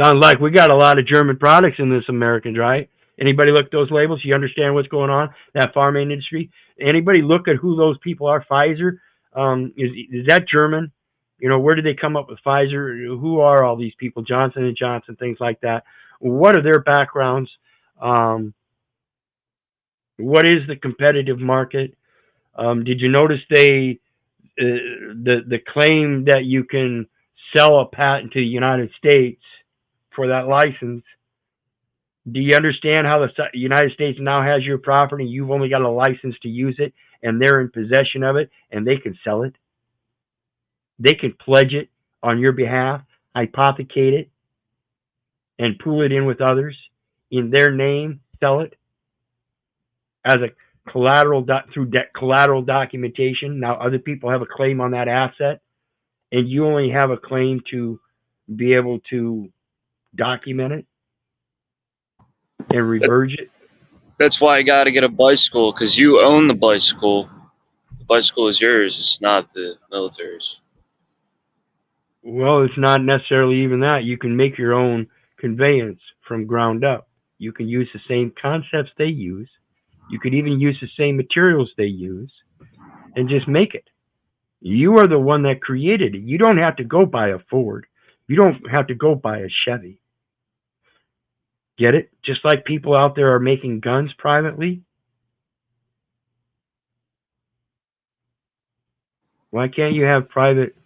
Sounds like we got a lot of German products in this Americans, right? Anybody look at those labels? You understand what's going on? That farming industry? Anybody look at who those people are? Pfizer? Is that German? You know, where did they come up with Pfizer? Who are all these people? Johnson & Johnson, things like that. What are their backgrounds? What is the competitive market? Did you notice the claim that you can sell a patent to the United States for that license? Do you understand how the United States now has your property? You've only got a license to use it, and they're in possession of it, and they can sell it. They can pledge it on your behalf, hypothecate it, and pool it in with others in their name, sell it as a collateral through collateral documentation. Now other people have a claim on that asset, and you only have a claim to be able to document it and reverse it. That's why I got to get a bicycle, because you own the bicycle. The bicycle is yours. It's not the military's. Well, it's not necessarily even that. You can make your own conveyance from ground up. You can use the same concepts they use. You could even use the same materials they use and just make it. You are the one that created it. You don't have to go buy a Ford. You don't have to go buy a Chevy. Get it? Just like people out there are making guns privately. Why can't you have private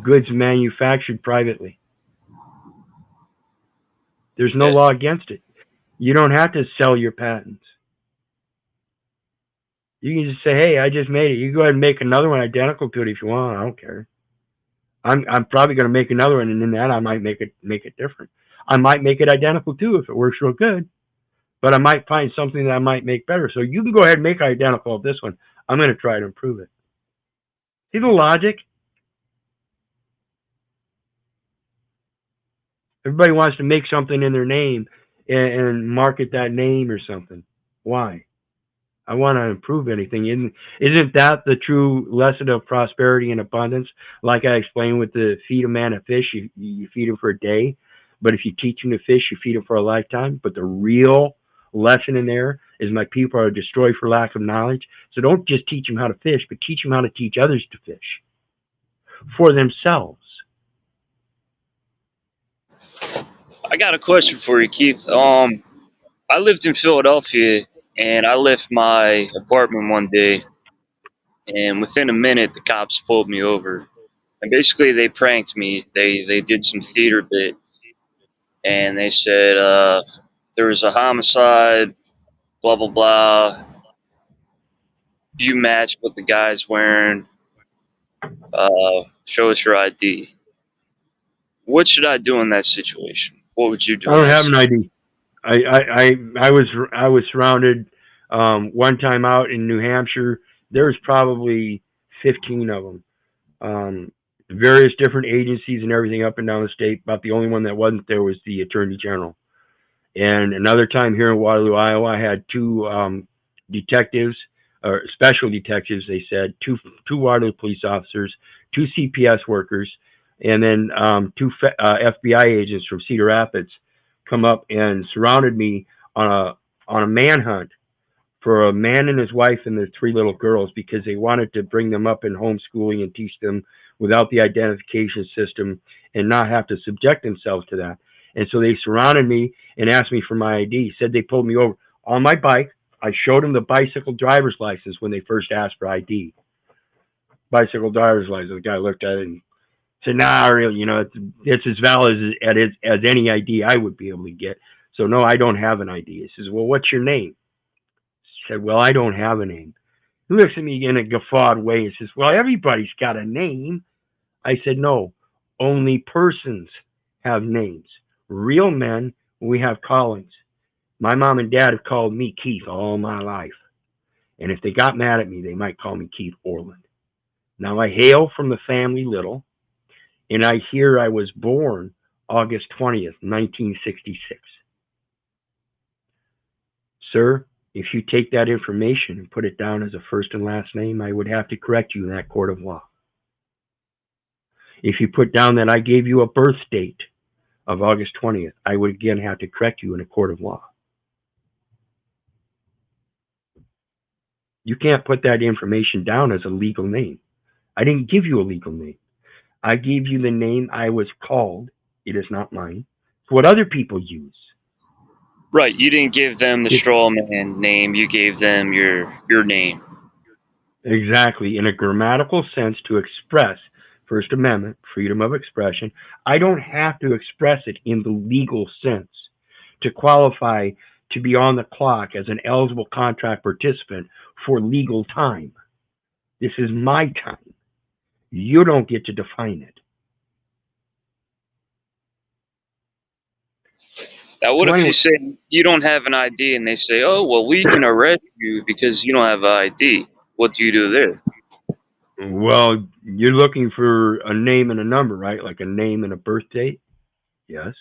goods manufactured privately? There's no law against it. You don't have to sell your patents. You can just say, hey, I just made it. You go ahead and make another one identical to it if you want. I don't care. I'm probably going to make another one, and in that I might make it different. I might make it identical too if it works real good, but I might find something that I might make better. So you can go ahead and make identical of this one. I'm going to try to improve it. See the logic? Everybody wants to make something in their name and market that name or something. Why? I want to improve anything. Isn't that the true lesson of prosperity and abundance? Like I explained with the feed a man a fish, you feed him for a day. But if you teach him to fish, you feed him for a lifetime. But the real lesson in there is my people are destroyed for lack of knowledge. So don't just teach them how to fish, but teach them how to teach others to fish for themselves. I got a question for you, Keith. I lived in Philadelphia, and I left my apartment one day, and within a minute, the cops pulled me over. And basically, they pranked me. They did some theater bit, and they said there was a homicide, blah blah blah. You match what the guy's wearing. Show us your ID. What should I do in that situation? What would you do I in don't that have an situation? ID. I was surrounded one time out in New Hampshire. There was probably 15 of them. Various different agencies and everything up and down the state. About the only one that wasn't there was the Attorney General. And another time here in Waterloo, Iowa, I had two detectives, or special detectives, they said, two Waterloo police officers, two CPS workers, and then two FBI agents from Cedar Rapids come up and surrounded me on a manhunt for a man and his wife and their three little girls because they wanted to bring them up in homeschooling and teach them without the identification system and not have to subject themselves to that. And so they surrounded me and asked me for my ID. Said they pulled me over on my bike. I showed them the bicycle driver's license when they first asked for ID. Bicycle driver's license. The guy looked at it and said, "Nah, really, it's as valid as any ID I would be able to get. So no, I don't have an ID." He says, "Well, what's your name?" I said, "Well, I don't have a name." He looks at me in a guffawed way and says, "Well, everybody's got a name." I said, "No, only persons have names. Real men, we have callings. My mom and dad have called me Keith all my life. And if they got mad at me, they might call me Keith Orland. Now, I hail from the family Little, and I hear I was born August 20th, 1966. Sir, if you take that information and put it down as a first and last name, I would have to correct you in that court of law. If you put down that I gave you a birth date of August 20th, I would again have to correct you in a court of law. You can't put that information down as a legal name. I didn't give you a legal name. I gave you the name I was called. It is not mine. It's what other people use. Right, you didn't give them the straw man name. You gave them your name. Exactly. In a grammatical sense, to express First Amendment, freedom of expression, I don't have to express it in the legal sense to qualify to be on the clock as an eligible contract participant for legal time. This is my time. You don't get to define it. Now, what So if you anyway, say you don't have an ID and they say, "Oh, well, we can arrest you because you don't have an ID"? What do you do there? well, you're looking for a name and a number, right? Like a name and a birth date? Yes.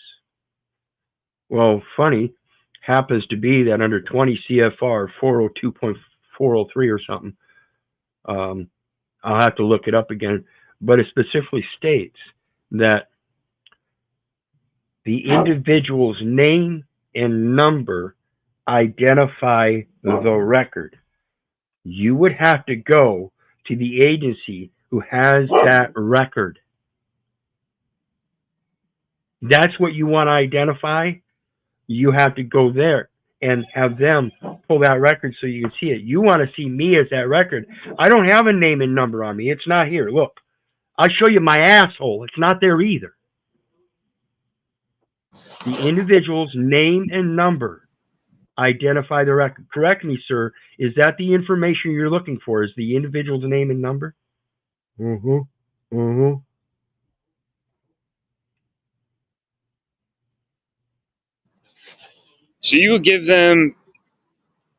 Well, funny, happens to be that under 20 CFR 402.403 or something, I'll have to look it up again, but it specifically states that the individual's name and number identify the record. You would have to go to the agency who has that record. That's what you want to identify. You have to go there and have them pull that record so you can see it. You want to see me as that record. I don't have a name and number on me. It's not here. Look, I'll show you my asshole. It's not there either. The individual's name and number identify the record. Correct me, sir. Is that the information you're looking for? Is the individual's name and number? Mm-hmm. Mm-hmm. So you would give them,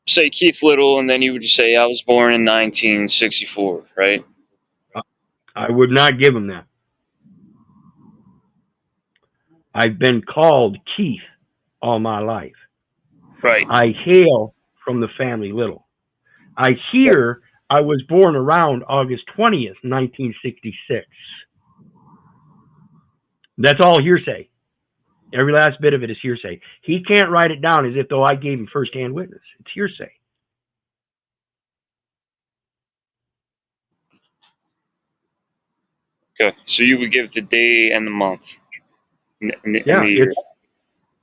say, Keith Little, and then you would just say, I was born in 1964, right? I would not give them that. I've been called Keith all my life. Right. I hail from the family Little. I hear I was born around August 20th, 1966. That's all hearsay. Every last bit of it is hearsay. He can't write it down as if though I gave him first-hand witness. It's hearsay. Okay. So you would give the day and the month in the year.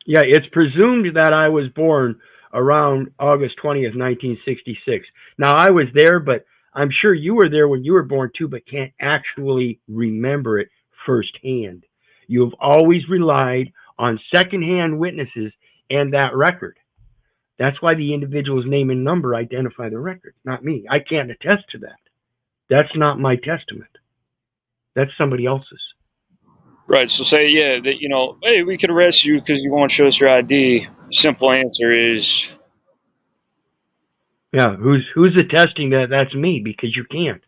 It's presumed that I was born around August 20th, 1966. Now, I was there, but I'm sure you were there when you were born too, but can't actually remember it firsthand. You have always relied on secondhand witnesses and that record. That's why the individual's name and number identify the record, not me. I can't attest to that. That's not my testament. That's somebody else's. Right. So say, yeah, that, you know, hey, we could arrest you because you won't show us your ID. Simple answer is, yeah, who's attesting that that's me? Because you can't.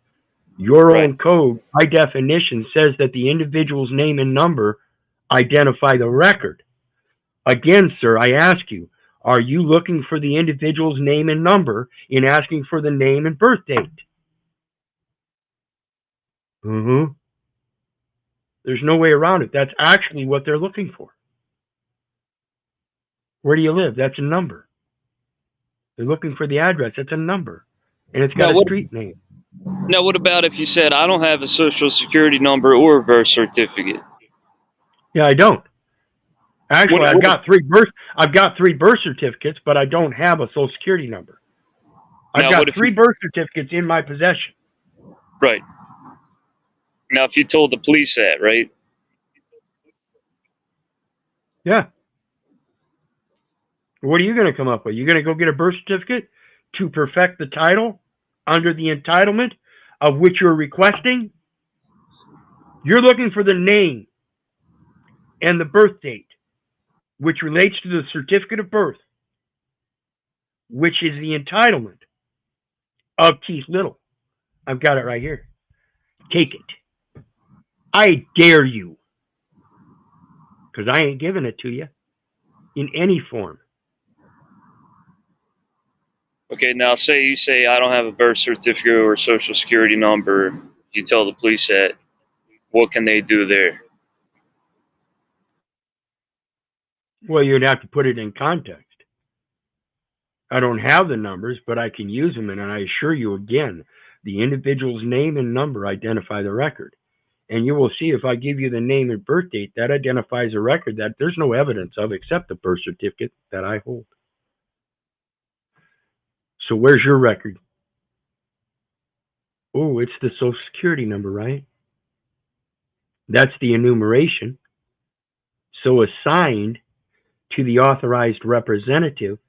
Your own code, by definition, says that the individual's name and number identify the record. Again, sir, I ask you, are you looking for the individual's name and number in asking for the name and birth date? There's no way around it. That's actually what they're looking for. Where do you live? That's a number. They're looking for the address. That's a number. And it's got a street name. Now, what about if you said, I don't have a social security number or a birth certificate? Yeah, I don't. Actually, I've got three birth certificates, but I don't have a social security number. I've got three birth certificates in my possession. Right. Now, if you told the police that, right? Yeah. What are you going to come up with? You're going to go get a birth certificate to perfect the title under the entitlement of which you're requesting? You're looking for the name and the birth date, which relates to the certificate of birth, which is the entitlement of Keith Little. I've got it right here. Take it. I dare you. Because I ain't giving it to you in any form. Okay, now say you say, I don't have a birth certificate or a social security number. You tell the police that. What can they do there? Well, you'd have to put it in context. I don't have the numbers, but I can use them, and I assure you again, the individual's name and number identify the record. And you will see if I give you the name and birth date, that identifies a record that there's no evidence of except the birth certificate that I hold. So where's your record? Oh, it's the social security number, right? That's the enumeration. So assigned to the authorized representative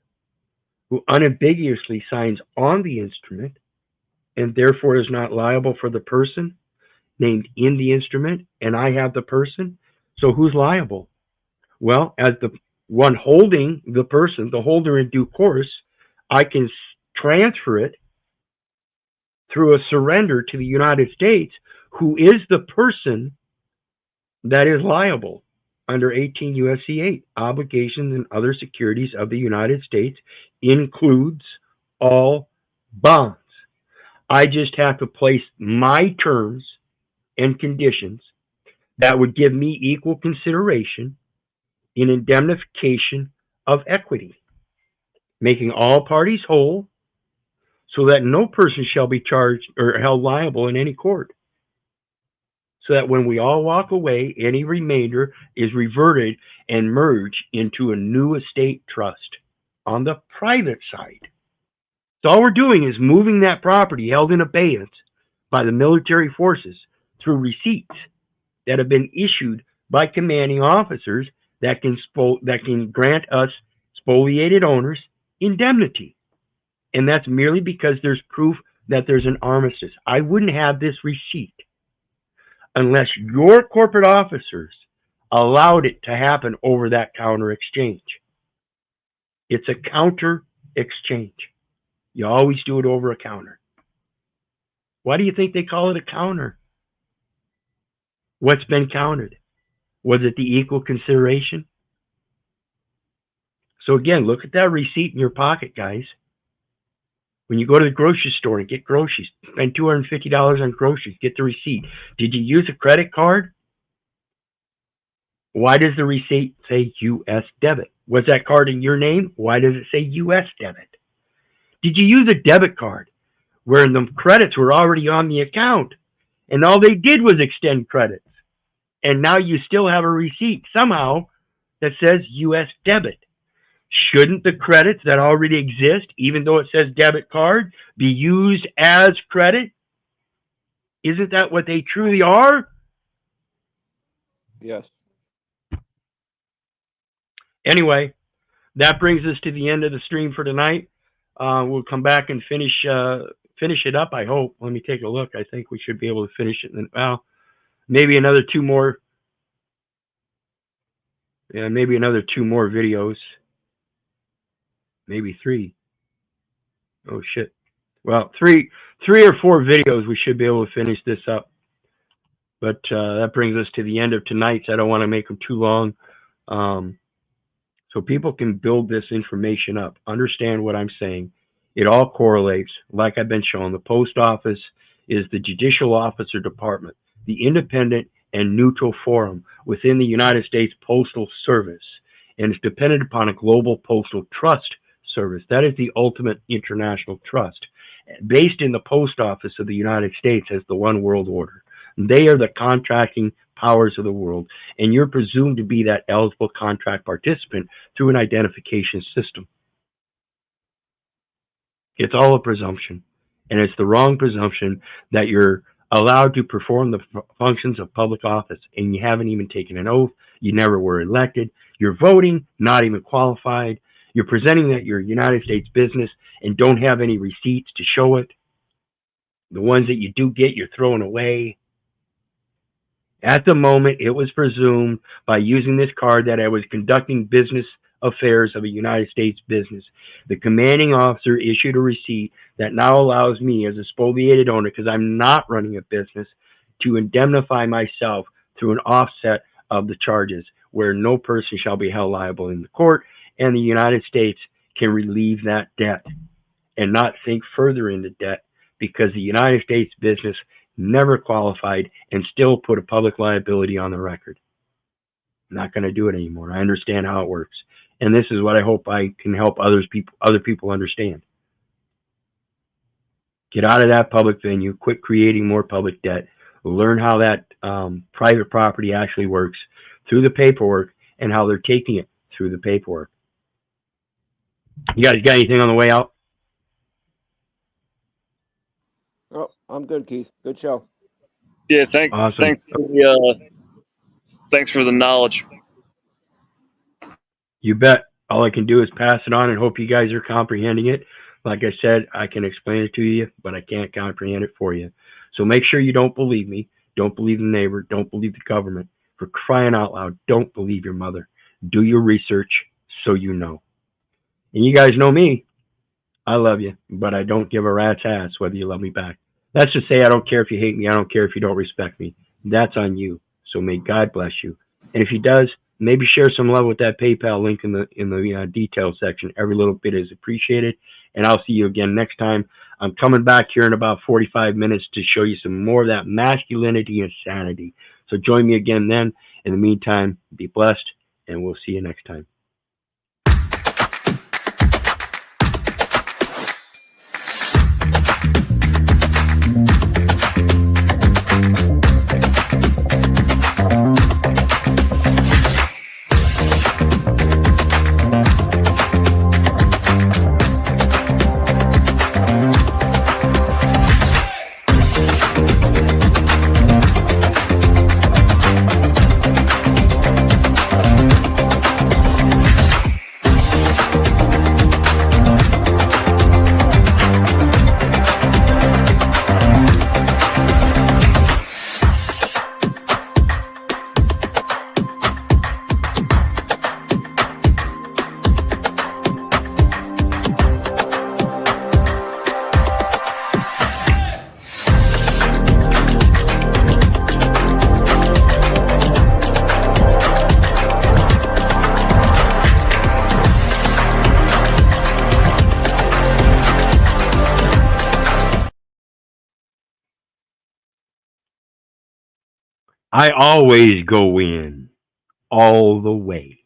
who unambiguously signs on the instrument and therefore is not liable for the person named in the instrument, and I have the person. So who's liable? Well, as the one holding the person, the holder in due course, I can transfer it through a surrender to the United States, who is the person that is liable under 18 U.S.C. 8. Obligations and other securities of the United States includes all bonds. I just have to place my terms and conditions that would give me equal consideration in indemnification of equity, making all parties whole so that no person shall be charged or held liable in any court. So that when we all walk away, any remainder is reverted and merged into a new estate trust on the private side. So all we're doing is moving that property held in abeyance by the military forces through receipts that have been issued by commanding officers that can grant us spoliated owners indemnity. And that's merely because there's proof that there's an armistice. I wouldn't have this receipt unless your corporate officers allowed it to happen over that counter exchange. It's a counter exchange. You always do it over a counter. Why do you think they call it a counter? What's been counted? Was it the equal consideration? So again, look at that receipt in your pocket, guys. When you go to the grocery store and get groceries, spend $250 on groceries, get the receipt. Did you use a credit card? Why does the receipt say U.S. debit? Was that card in your name? Why does it say U.S. debit? Did you use a debit card where the credits were already on the account and all they did was extend credits? And now you still have a receipt somehow that says U.S. debit. Shouldn't the credits that already exist, even though it says debit card, be used as credit? Isn't that what they truly are? Yes. Anyway, that brings us to the end of the stream for tonight. We'll come back and finish it up, I hope. Let me take a look. I think we should be able to finish it. Well, maybe another two more. Yeah, maybe another two more videos. Maybe three. Oh, shit. Well, three or four videos, we should be able to finish this up. But that brings us to the end of tonight's. I don't want to make them too long. So people can build this information up. Understand what I'm saying. It all correlates. Like I've been showing, the post office is the judicial officer department, the independent and neutral forum within the United States Postal Service, and it's dependent upon a global postal trust service. That is the ultimate international trust, based in the post office of the United States as the one world order. They are the contracting powers of the world, and you're presumed to be that eligible contract participant through an identification system. It's all a presumption, and it's the wrong presumption that you're allowed to perform the functions of public office, and you haven't even taken an oath, you never were elected, you're voting, not even qualified, you're presenting that you're a United States business and don't have any receipts to show it. The ones that you do get, you're throwing away. At the moment, it was presumed by using this card that I was conducting business affairs of a United States business. The commanding officer issued a receipt that now allows me as a spoliated owner, because I'm not running a business, to indemnify myself through an offset of the charges where no person shall be held liable in the court, and the United States can relieve that debt and not sink further into debt because the United States business never qualified and still put a public liability on the record. I'm not going to do it anymore. I understand how it works. And this is what I hope I can help other people understand. Get out of that public venue, quit creating more public debt, learn how that private property actually works through the paperwork and how they're taking it through the paperwork. You guys got anything on the way out? Oh, I'm good, Keith. Good show. Yeah, awesome. Thanks for the knowledge. You bet. All I can do is pass it on and hope you guys are comprehending it. Like I said, I can explain it to you, but I can't comprehend it for you. So make sure you don't believe me. Don't believe the neighbor. Don't believe the government. For crying out loud, don't believe your mother. Do your research so you know. And you guys know me. I love you, but I don't give a rat's ass whether you love me back. That's to say I don't care if you hate me. I don't care if you don't respect me. That's on you. So may God bless you. And if he does, maybe share some love with that PayPal link in the details section. Every little bit is appreciated. And I'll see you again next time. I'm coming back here in about 45 minutes to show you some more of that masculinity and sanity. So join me again then. In the meantime, be blessed, and we'll see you next time. I always go in all the way.